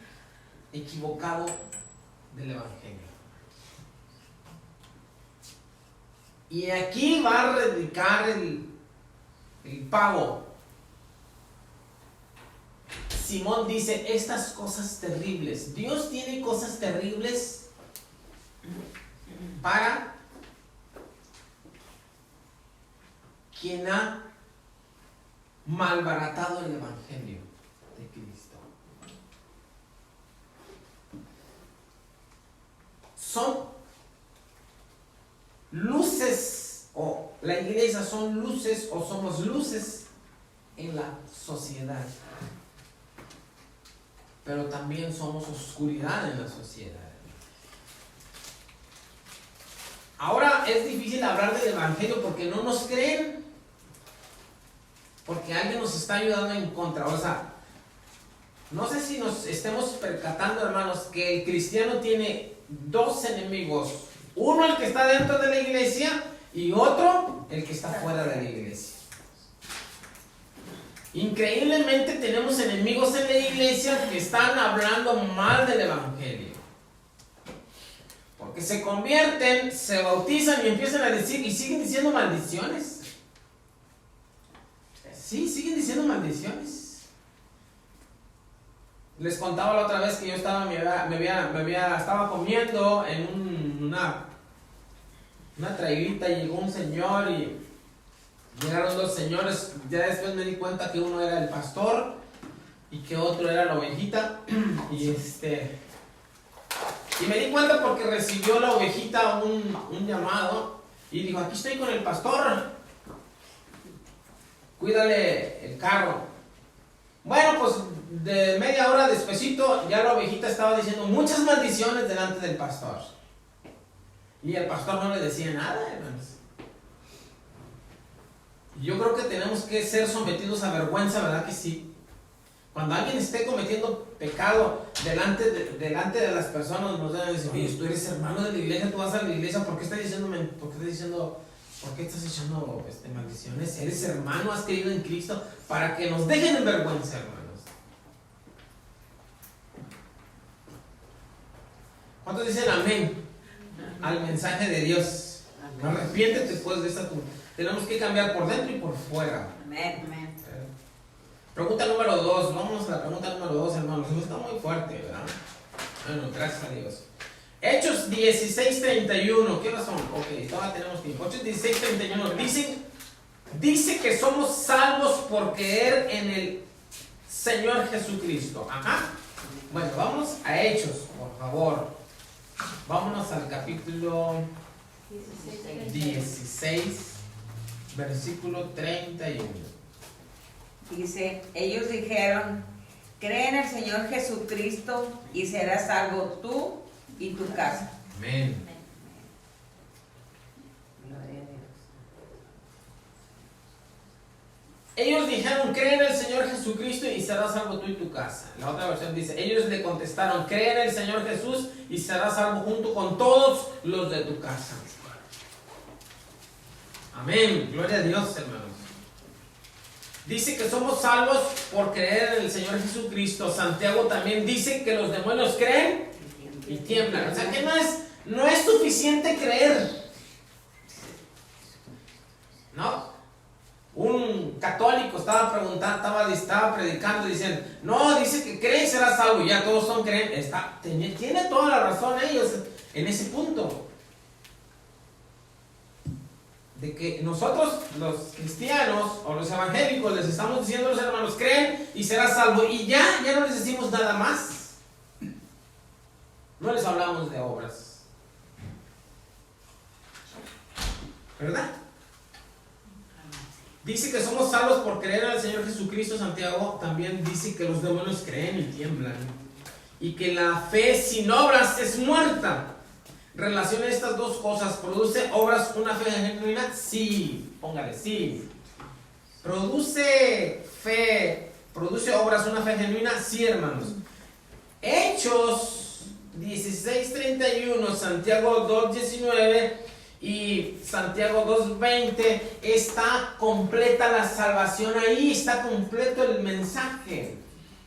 equivocado del Evangelio. Y aquí va a radicar el pago. Simón dice, estas cosas terribles. Dios tiene cosas terribles para quien ha malbaratado el Evangelio de Cristo. Son luces, o la iglesia son luces, o somos luces en la sociedad. Pero también somos oscuridad en la sociedad. Ahora es difícil hablar del Evangelio porque no nos creen, porque alguien nos está ayudando en contra. O sea, no sé si nos estemos percatando, hermanos, que el cristiano tiene dos enemigos. Uno, el que está dentro de la iglesia, y otro, el que está fuera de la iglesia. Increíblemente tenemos enemigos en la iglesia que están hablando mal del Evangelio. Porque se convierten, se bautizan y empiezan a decir, y siguen diciendo maldiciones. Sí, siguen diciendo maldiciones. Les contaba la otra vez que yo estaba, estaba comiendo en una trailita y llegó un señor y llegaron dos señores. Ya después me di cuenta que uno era el pastor y que otro era la ovejita. Y me di cuenta porque recibió la ovejita un llamado y dijo, aquí estoy con el pastor, cuídale el carro. Bueno, pues de media hora despuesito ya la ovejita estaba diciendo muchas maldiciones delante del pastor. Y el pastor no le decía nada, hermanos. Yo creo que tenemos que ser sometidos a vergüenza, ¿verdad que sí? Cuando alguien esté cometiendo pecado delante de las personas, nos deben decir, oye, tú eres hermano de la iglesia, tú vas a la iglesia, ¿por qué estás diciendo maldiciones? Eres hermano, has creído en Cristo, para que nos dejen en vergüenza, hermanos. ¿Cuántos dicen amén al mensaje de Dios? Arrepiéntete pues de esta tumba. Tenemos que cambiar por dentro y por fuera.
Amén, amén.
Pregunta número 2. Vamos a la pregunta número 2, hermanos. Eso está muy fuerte, ¿verdad? Bueno, gracias a Dios. Hechos 16:31. ¿Qué razón? Ok, todavía tenemos tiempo. Hechos 16:31. Dice que somos salvos por creer en el Señor Jesucristo. Ajá. Bueno, vamos a Hechos, por favor. Vámonos al capítulo 16, versículo 31.
Dice, ellos dijeron, cree en el Señor Jesucristo y serás salvo tú y tu casa.
Amén.
Gloria a Dios.
Ellos dijeron, cree en el Señor Jesucristo y serás salvo tú y tu casa. La otra versión dice, ellos le contestaron, cree en el Señor Jesús y serás salvo junto con todos los de tu casa. Amén. Gloria a Dios, hermanos. Dice que somos salvos por creer en el Señor Jesucristo. Santiago también dice que los demonios creen y tiemblan. O sea que no es suficiente creer. ¿No? Un católico estaba predicando y diciendo, no, dice que cree y será salvo. Y ya todos son creen. Tiene toda la razón ellos en ese punto. De que nosotros, los cristianos o los evangélicos, les estamos diciendo a los hermanos, creen y será salvo. Y ya no les decimos nada más. No les hablamos de obras. ¿Verdad? Dice que somos salvos por creer al Señor Jesucristo. Santiago también dice que los demonios creen y tiemblan. Y que la fe sin obras es muerta. Relaciona estas dos cosas. ¿Produce obras una fe genuina? Sí. Póngale, sí. ¿Produce obras una fe genuina? Sí, hermanos. Hechos 16:31, Santiago 2:19 y Santiago 2:20, está completa la salvación ahí, está completo el mensaje.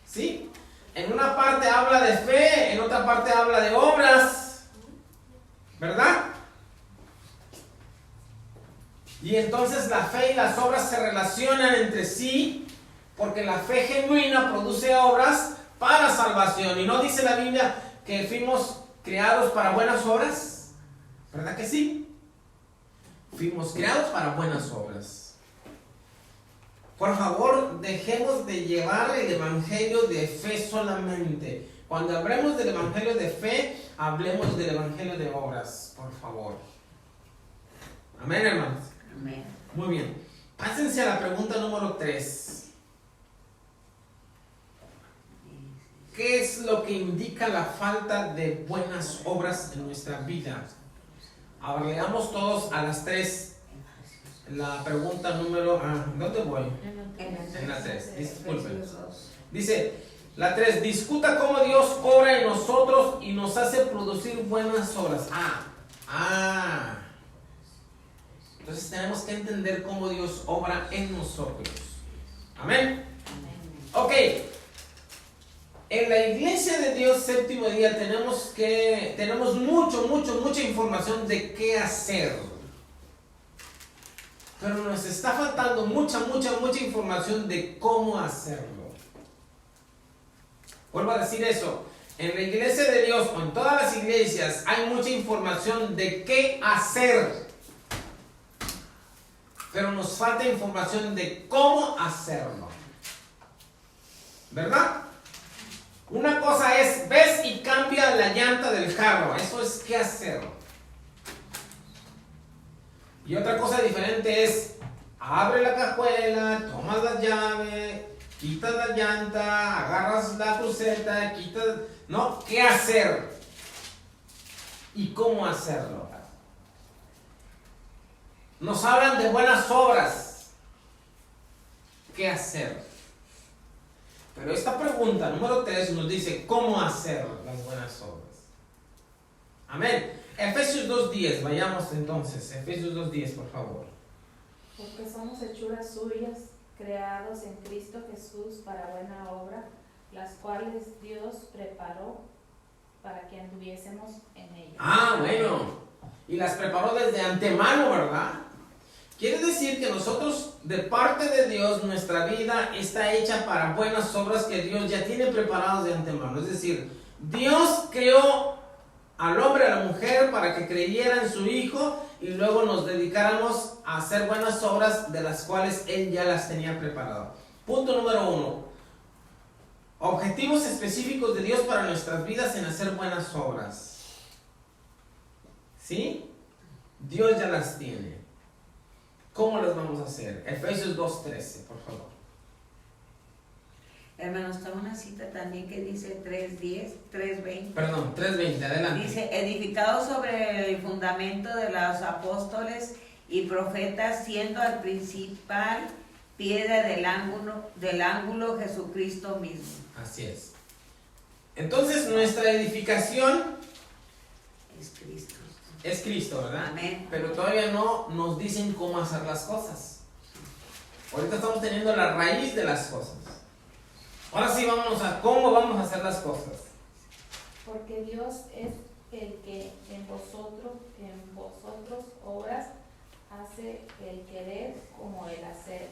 ¿Sí? en una parte habla de fe, en otra parte habla de obras, ¿verdad? Y entonces la fe y las obras se relacionan entre sí, porque la fe genuina produce obras para salvación. ¿Y no dice la Biblia que fuimos creados para buenas obras? ¿Verdad que sí? Fuimos creados para buenas obras. Por favor, dejemos de llevar el evangelio de fe solamente. Cuando hablemos del evangelio de fe, hablemos del evangelio de obras, por favor. Amén, hermanos.
Amén.
Muy bien. Pásense a la pregunta número 3. ¿Qué es lo que indica la falta de buenas obras en nuestra vida? Ahora leamos todos a las 3. La pregunta número... ¿dónde voy? En la 3. Disculpen. Dice, la 3. Discuta cómo Dios obra en nosotros y nos hace producir buenas obras. Entonces tenemos que entender cómo Dios obra en nosotros. Amén. Ok. En la iglesia de Dios Séptimo Día tenemos mucha información de qué hacer. Pero nos está faltando mucha información de cómo hacerlo. Vuelvo a decir eso. En la iglesia de Dios, o en todas las iglesias, hay mucha información de qué hacer. Pero nos falta información de cómo hacerlo. ¿Verdad? Una cosa es, ves y cambia la llanta del carro. Eso es qué hacer. Y otra cosa diferente es, abre la cajuela, tomas la llave, quitas la llanta, agarras la cruceta, quitas... No, ¿qué hacer? ¿Y cómo hacerlo? Nos hablan de buenas obras. ¿Qué hacer? Pero esta pregunta número 3 nos dice cómo hacer las buenas obras. Amén. Efesios 2:10, vayamos entonces. Efesios 2:10, por favor.
Porque somos hechuras suyas, creados en Cristo Jesús para buena obra, las cuales Dios preparó para que anduviésemos en ellas.
Bueno. Y las preparó desde antemano, ¿verdad? Quiere decir que nosotros, de parte de Dios, nuestra vida está hecha para buenas obras que Dios ya tiene preparadas de antemano. Es decir, Dios creó al hombre y a la mujer para que creyera en su Hijo y luego nos dedicáramos a hacer buenas obras de las cuales Él ya las tenía preparadas. Punto número 1. Objetivos específicos de Dios para nuestras vidas en hacer buenas obras. ¿Sí? Dios ya las tiene. ¿Cómo las vamos a hacer? Efesios 2:13, por favor.
Hermano, está una cita también que dice 3:20.
Perdón, 3:20, adelante.
Dice, edificado sobre el fundamento de los apóstoles y profetas, siendo al principal piedra del ángulo Jesucristo mismo.
Así es. Entonces, nuestra edificación
Es Cristo.
es Cristo, ¿verdad?
Amén.
Pero todavía no nos dicen cómo hacer las cosas. Ahorita estamos teniendo la raíz de las cosas. Ahora sí, vámonos a cómo vamos a hacer las cosas.
Porque Dios es el que en vosotros obras, hace el querer como el hacer,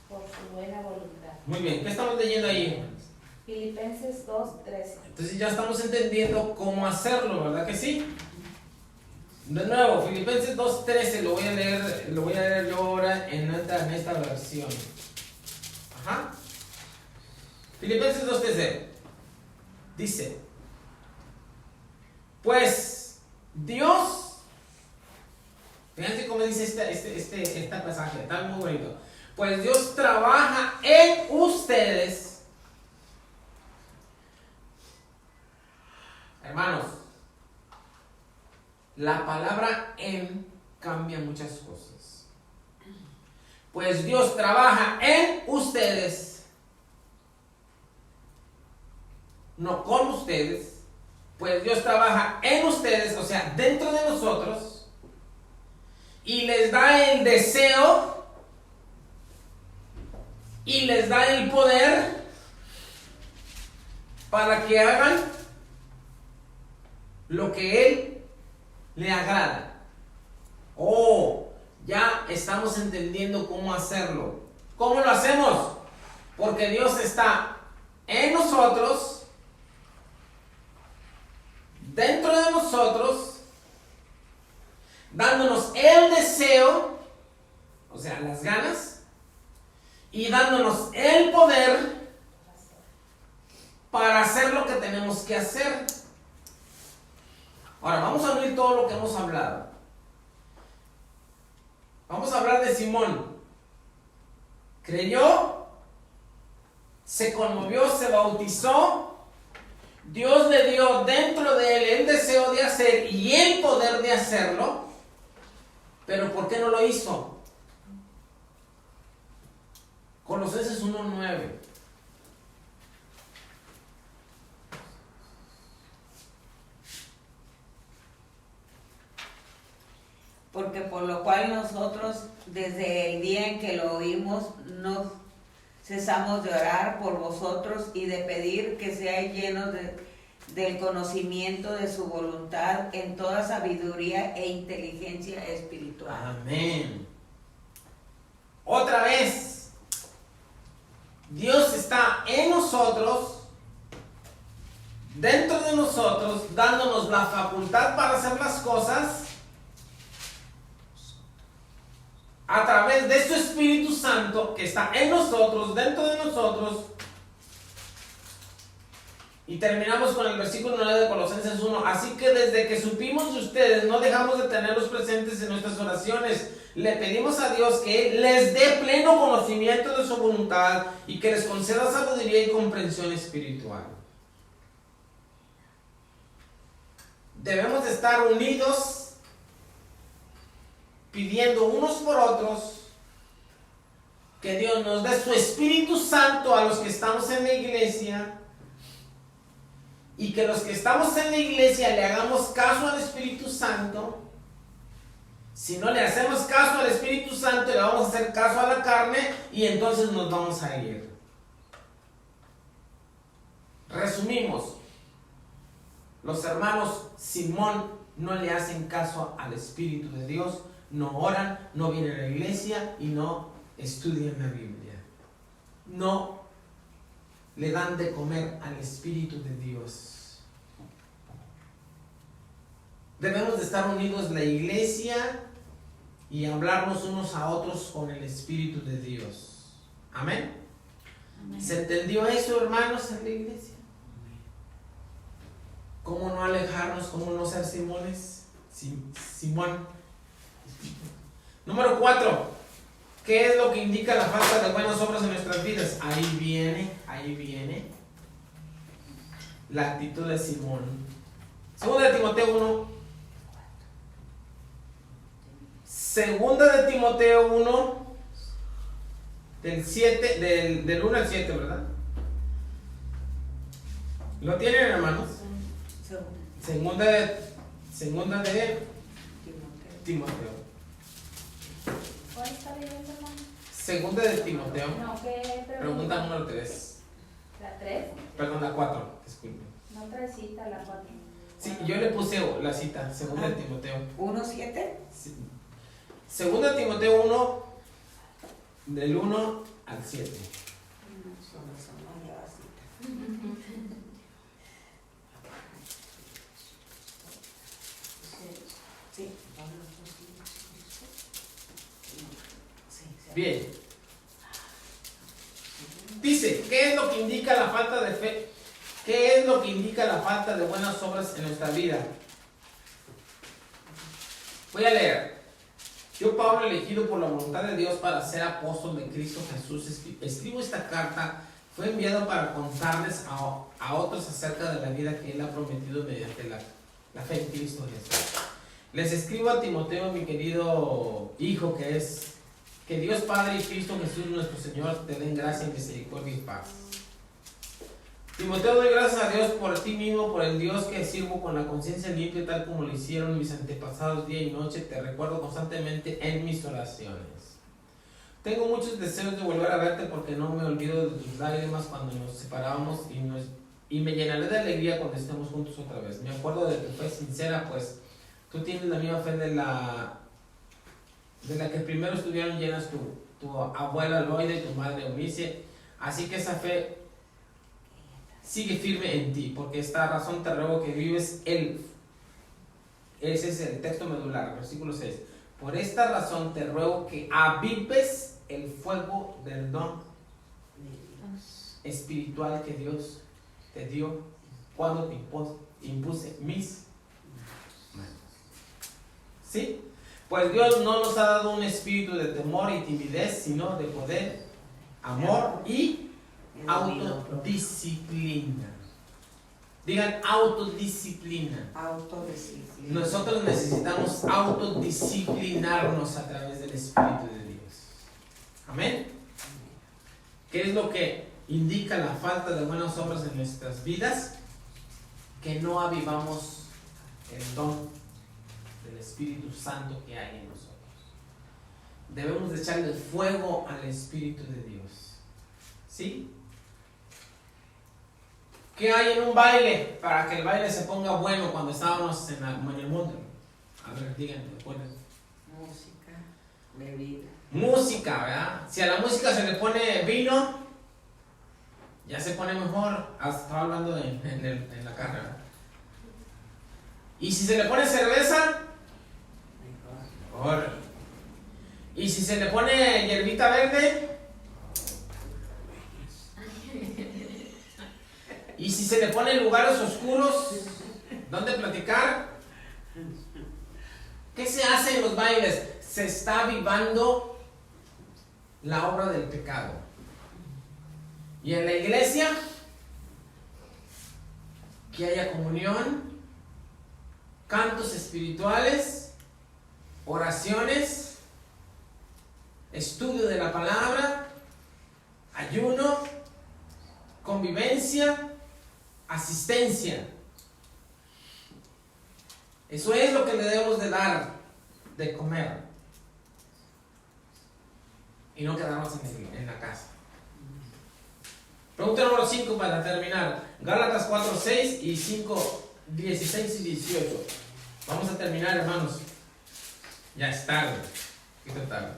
por su buena voluntad.
Muy bien, ¿qué estamos leyendo ahí?
Filipenses 2:13.
Entonces ya estamos entendiendo cómo hacerlo, ¿verdad que sí? De nuevo, Filipenses 2:13 lo voy a leer yo ahora en esta versión. Ajá. Filipenses 2:13 dice, pues Dios, fíjense cómo dice este pasaje, está muy bonito. Pues Dios trabaja en ustedes. Hermanos, la palabra en cambia muchas cosas. Pues Dios trabaja en ustedes, no con ustedes. Pues Dios trabaja en ustedes, o sea, dentro de nosotros, y les da el deseo y les da el poder para que hagan lo que Él le agrada. Oh, ya estamos entendiendo cómo hacerlo. ¿Cómo lo hacemos? Porque Dios está en nosotros, dentro de nosotros, dándonos el deseo, o sea, las ganas, y dándonos el poder para hacer lo que tenemos que hacer. Ahora, vamos a unir todo lo que hemos hablado. Vamos a hablar de Simón. Creyó, se conmovió, se bautizó. Dios le dio dentro de él el deseo de hacer y el poder de hacerlo. Pero ¿por qué no lo hizo? Colosenses 1:9.
Porque por lo cual nosotros, desde el día en que lo oímos, no cesamos de orar por vosotros y de pedir que seáis llenos del conocimiento de su voluntad en toda sabiduría e inteligencia espiritual.
Amén. Otra vez, Dios está en nosotros, dentro de nosotros, dándonos la facultad para hacer las cosas a través de su Espíritu Santo que está en nosotros, dentro de nosotros. Y terminamos con el versículo 9 de Colosenses 1. Así que desde que supimos de ustedes, no dejamos de tenerlos presentes en nuestras oraciones. Le pedimos a Dios que Él les dé pleno conocimiento de su voluntad y que les conceda sabiduría y comprensión espiritual. Debemos de estar unidos, pidiendo unos por otros que Dios nos dé su Espíritu Santo a los que estamos en la iglesia, y que los que estamos en la iglesia le hagamos caso al Espíritu Santo. Si no le hacemos caso al Espíritu Santo, le vamos a hacer caso a la carne y entonces nos vamos a ir. Resumimos: los hermanos Simón no le hacen caso al Espíritu de Dios, no oran, no vienen a la iglesia y no estudian la Biblia. No le dan de comer al Espíritu de Dios. Debemos de estar unidos la iglesia y hablarnos unos a otros con el Espíritu de Dios. Amén.
Amén.
¿Se entendió eso, hermanos, en la iglesia? ¿Cómo no alejarnos? ¿Cómo no ser Simones? Simón. Número 4. ¿Qué es lo que indica la falta de buenas obras en nuestras vidas? Ahí viene la actitud de Simón. Segunda de Timoteo 1. Segunda de Timoteo 1, del 1 al 7, ¿verdad? ¿Lo tienen, hermanos? Segunda de Timoteo.
¿Cuál está leyendo, hermano?
Segunda de Timoteo.
No, ¿qué
Pregunta número 3.
¿La 3?
Perdón, la 4. Disculpe.
No trae cita, la 4.
Sí, yo le puse la cita. Segunda de Timoteo.
1:7.
Sí. Segunda de Timoteo 1, del 1 al 7. Bien. Dice, ¿qué es lo que indica la falta de fe? ¿Qué es lo que indica la falta de buenas obras en nuestra vida? Voy a leer. Yo, Pablo, elegido por la voluntad de Dios para ser apóstol de Cristo Jesús, escribo esta carta. Fue enviado para contarles a otros acerca de la vida que Él ha prometido mediante la fe en Cristo Jesús. Les escribo a Timoteo, mi querido hijo, que Dios Padre y Cristo Jesús nuestro Señor te den gracia, misericordia y paz. Timoteo, doy gracias a Dios por ti mismo, por el Dios que sirvo con la conciencia limpia, tal como lo hicieron mis antepasados día y noche. Te recuerdo constantemente en mis oraciones. Tengo muchos deseos de volver a verte porque no me olvido de tus lágrimas cuando nos separábamos y me llenaré de alegría cuando estemos juntos otra vez. Me acuerdo de que fue sincera, pues tú tienes la misma fe de la que primero estuvieron llenas tu abuela Loida y tu madre Eunice, así que esa fe sigue firme en ti, porque esta razón te ruego que vives ese es el texto medular, versículo 6. Por esta razón te ruego que avives el fuego del don espiritual que Dios te dio cuando te impuse mis manos. ¿Sí? Pues Dios no nos ha dado un espíritu de temor y timidez, sino de poder, amor y autodisciplina. Digan autodisciplina.
Autodisciplina.
Nosotros necesitamos autodisciplinarnos a través del Espíritu de Dios. Amén. ¿Qué es lo que indica la falta de buenas obras en nuestras vidas? Que no avivamos el don del Espíritu Santo que hay en nosotros. Debemos de echarle fuego al Espíritu de Dios. ¿Sí? ¿Qué hay en un baile para que el baile se ponga bueno cuando estábamos en el mundo? A ver, díganme, recuerden.
Música, bebida.
Música, ¿verdad? Si a la música se le pone vino, ya se pone mejor. Estaba hablando en la carne, ¿verdad? Y si se le pone cerveza, mejor. Y si se le pone hierbita verde, y si se le pone lugares oscuros donde platicar, ¿qué se hace en los bailes? Se está avivando la obra del pecado. Y en la iglesia, que haya comunión, cantos espirituales, oraciones, estudio de la palabra, ayuno, convivencia, asistencia. Eso es lo que le debemos de dar de comer y no quedarnos en la casa. Pregunta número 5 para terminar. Gálatas 4:6 y 5:16 y 18. Vamos a terminar, hermanos. Ya es tarde. ¿Qué tarde?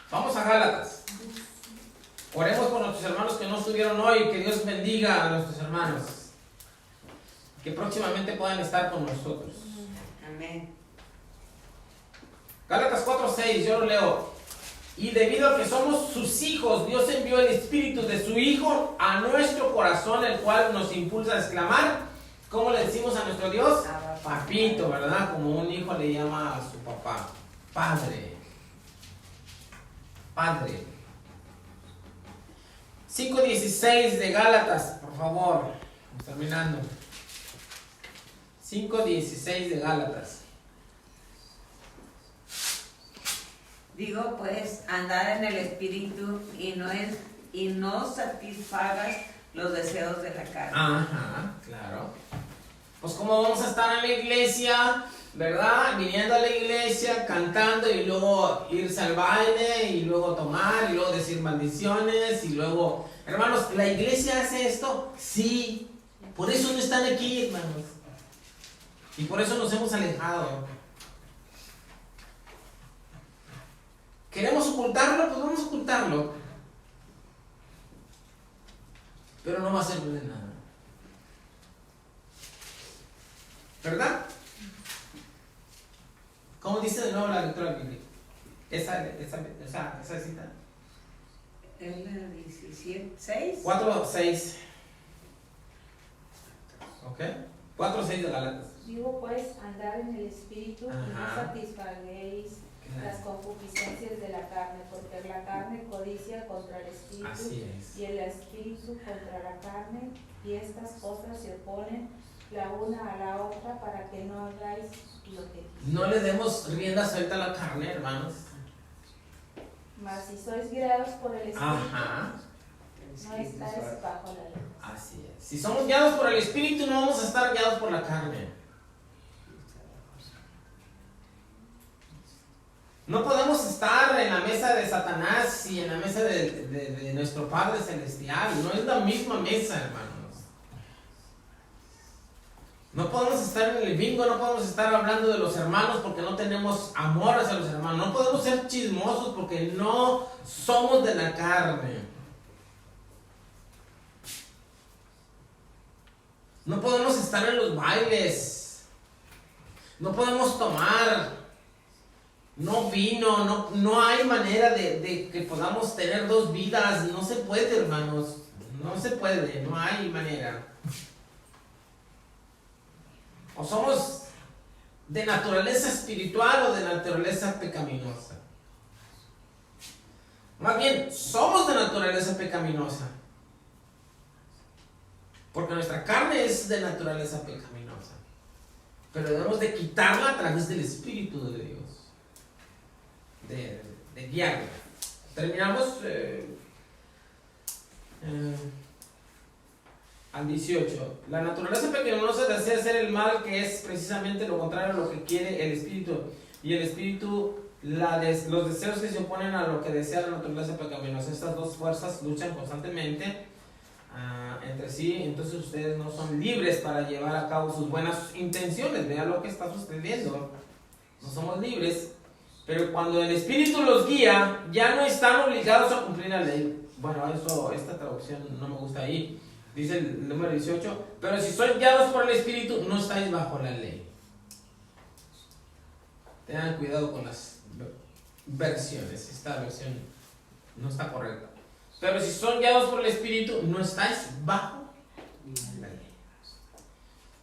Vamos a Gálatas. Oremos por nuestros hermanos que no estuvieron hoy. Que Dios bendiga a nuestros hermanos. Que próximamente puedan estar con nosotros.
Amén.
Gálatas 4:6, yo lo leo. Y debido a que somos sus hijos, Dios envió el Espíritu de su Hijo a nuestro corazón, el cual nos impulsa a exclamar. ¿Cómo le decimos a nuestro Dios? Papito, ¿verdad? Como un hijo le llama a su papá. Padre. Padre. 5:16 de Gálatas, por favor. Vamos terminando. 5:16 de Gálatas.
Digo pues, andar en el Espíritu y no satisfagas los deseos de la carne.
Ajá, claro. Pues como vamos a estar en la iglesia, ¿verdad? Viniendo a la iglesia, cantando y luego irse al baile y luego tomar y luego decir maldiciones y luego... Hermanos, ¿la iglesia hace esto? Sí. Por eso no están aquí, hermanos. Y por eso nos hemos alejado. ¿Queremos ocultarlo? Pues vamos a ocultarlo. Pero no va a servir de nada. ¿Verdad? ¿Cómo dice de nuevo la lectura bíblica? Esa cita.
Es la 17:6.
4:6. ¿Ok? 4:6 de Gálatas.
Digo pues, andar en el Espíritu y no
Ajá.
satisfaguéis las concupiscencias de la carne, porque la carne codicia contra el Espíritu
Así es.
y el Espíritu contra la carne, y estas cosas se oponen la una a la otra para que no hagáis lo que quisierais.
No le demos rienda suelta a la carne, hermanos.
Mas si sois guiados por el Espíritu,
Ajá.
no estáis bajo la ley.
Así es. Si somos guiados por el Espíritu, no vamos a estar guiados por la carne. No podemos estar en la mesa de Satanás y en la mesa de nuestro Padre Celestial. No es la misma mesa, hermanos. No podemos estar en el bingo, no podemos estar hablando de los hermanos porque no tenemos amor hacia los hermanos. No podemos ser chismosos porque no somos de la carne. No podemos estar en los bailes. No podemos tomar. No vino, no hay manera de que podamos tener dos vidas. No se puede, hermanos. No se puede, no hay manera. O somos de naturaleza espiritual o de naturaleza pecaminosa. Más bien, somos de naturaleza pecaminosa. Porque nuestra carne es de naturaleza pecaminosa. Pero debemos de quitarla a través del Espíritu de Dios. De guiarla. Terminamos al 18. La naturaleza pecaminosa desea hacer el mal, que es precisamente lo contrario a lo que quiere el Espíritu. Y el Espíritu, los deseos que se oponen a lo que desea la naturaleza pecaminosa. Estas dos fuerzas luchan constantemente entre sí. Entonces ustedes no son libres para llevar a cabo sus buenas intenciones. Vean lo que está sucediendo. No somos libres. Pero cuando el Espíritu los guía, ya no están obligados a cumplir la ley. Bueno, esta traducción no me gusta ahí. Dice el número 18. Pero si sois guiados por el Espíritu, no estáis bajo la ley. Tengan cuidado con las versiones. Esta versión no está correcta. Pero si son guiados por el Espíritu, no estáis bajo la ley.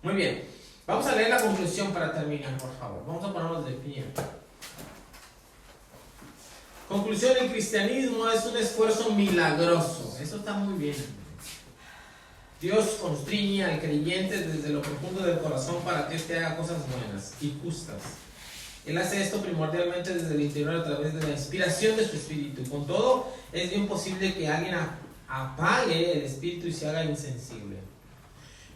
Muy bien. Vamos a leer la conclusión para terminar, por favor. Vamos a ponernos de pie. Conclusión: el cristianismo es un esfuerzo milagroso. Eso está muy bien. Dios constriñe al creyente desde lo profundo del corazón para que éste haga cosas buenas y justas. Él hace esto primordialmente desde el interior a través de la inspiración de su espíritu. Con todo, es bien posible que alguien apague el espíritu y se haga insensible.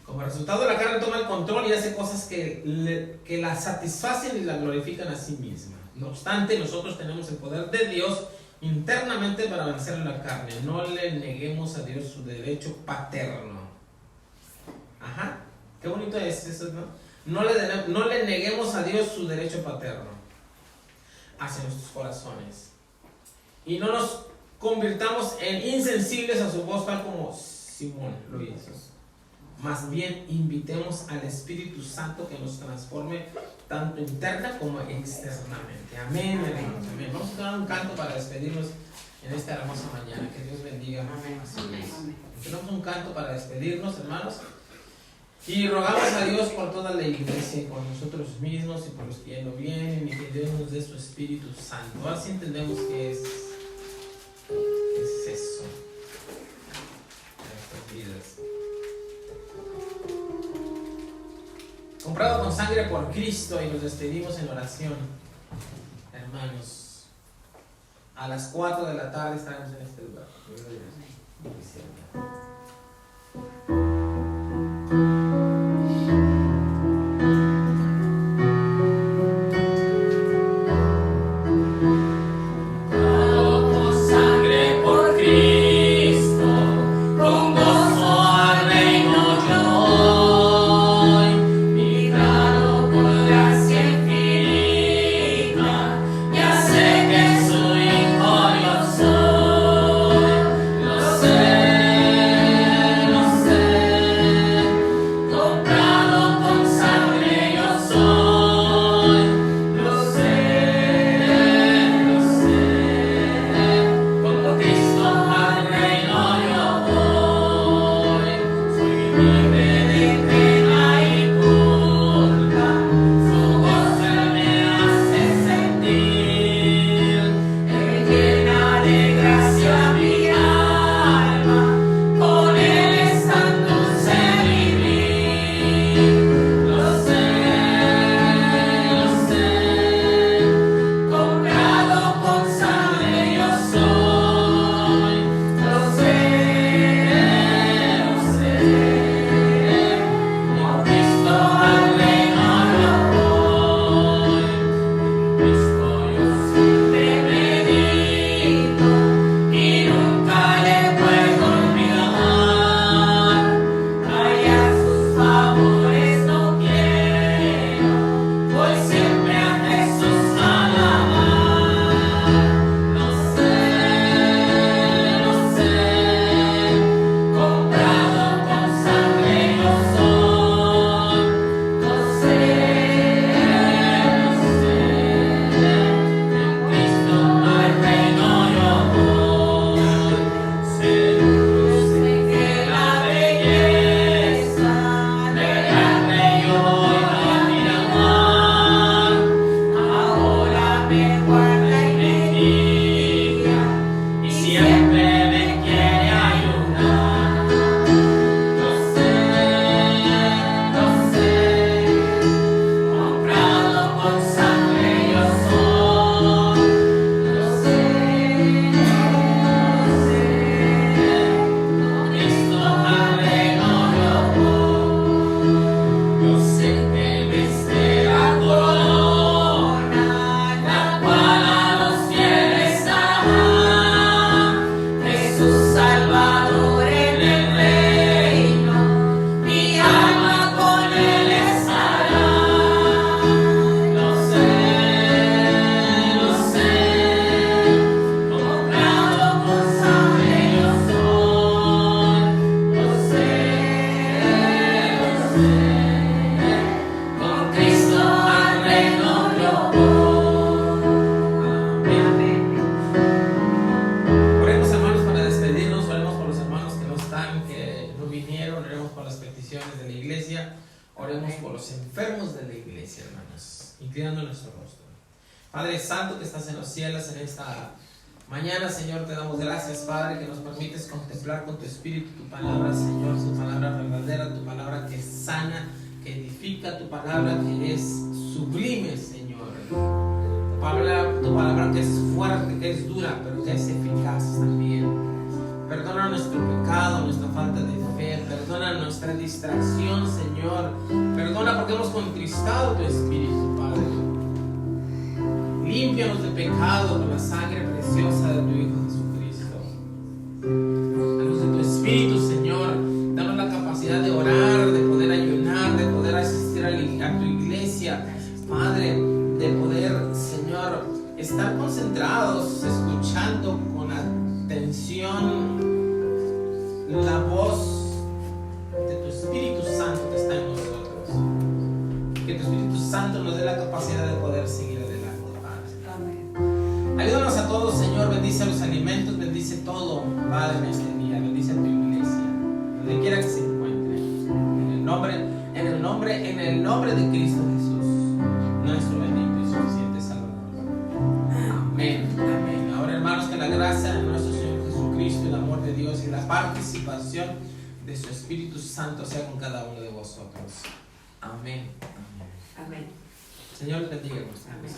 Como resultado, la carne toma el control y hace cosas que la satisfacen y la glorifican a sí misma. No obstante, nosotros tenemos el poder de Dios internamente para vencer la carne. No le neguemos a Dios su derecho paterno. Ajá, qué bonito es eso, ¿no? No le neguemos a Dios su derecho paterno hacia nuestros corazones. Y no nos convirtamos en insensibles a su voz, tal como Simón lo hizo. Más bien, invitemos al Espíritu Santo que nos transforme tanto interna como externamente. Amén, hermanos. Amén. Vamos a dar un canto para despedirnos en esta hermosa mañana. Que Dios bendiga. Amén. Tenemos un canto para despedirnos, hermanos. Y rogamos a Dios por toda la iglesia y por nosotros mismos y por los que ya no vienen, y que Dios nos dé su Espíritu Santo. Así entendemos que es eso en nuestras vidas. Comprado con sangre por Cristo, y nos despedimos en oración, hermanos. A las 4 de la tarde estaremos en este lugar.
Sé
Padre Santo que estás en los cielos en esta mañana, Señor, te damos gracias, Padre, que nos permites contemplar con tu espíritu tu palabra, Señor, tu palabra verdadera, tu palabra que sana, que edifica, tu palabra que es sublime, Señor. Tu palabra que es fuerte, que es dura, pero que es eficaz también. Perdona nuestro pecado, nuestra falta de fe, perdona nuestra distracción, Señor. Perdona porque hemos contristado tu espíritu, Padre. Límpianos de pecado con la sangre preciosa de tu Hijo Jesucristo. Danos de tu espíritu, Señor. Danos la capacidad de orar, de poder ayunar, de poder asistir a tu iglesia, Padre, de poder, Señor, estar concentrados, escuchando con atención la voz de tu Espíritu Santo que está en nosotros. Que tu Espíritu Santo nos dé la capacidad de poder seguir adelante, Padre. Ayúdanos a todos, Señor. Bendice los alimentos, bendice todo, Padre, en este día. Bendice a tu iglesia, donde quiera que se encuentre. En el nombre de Cristo Jesús, nuestro bendito y suficiente Salvador. Amén. Amén. Ahora, hermanos, que la gracia de nuestro Señor Jesucristo, el amor de Dios y la participación de su Espíritu Santo sea con cada uno de vosotros. Amén. Amén.
Amén.
Señor, te bendiga.
Amén.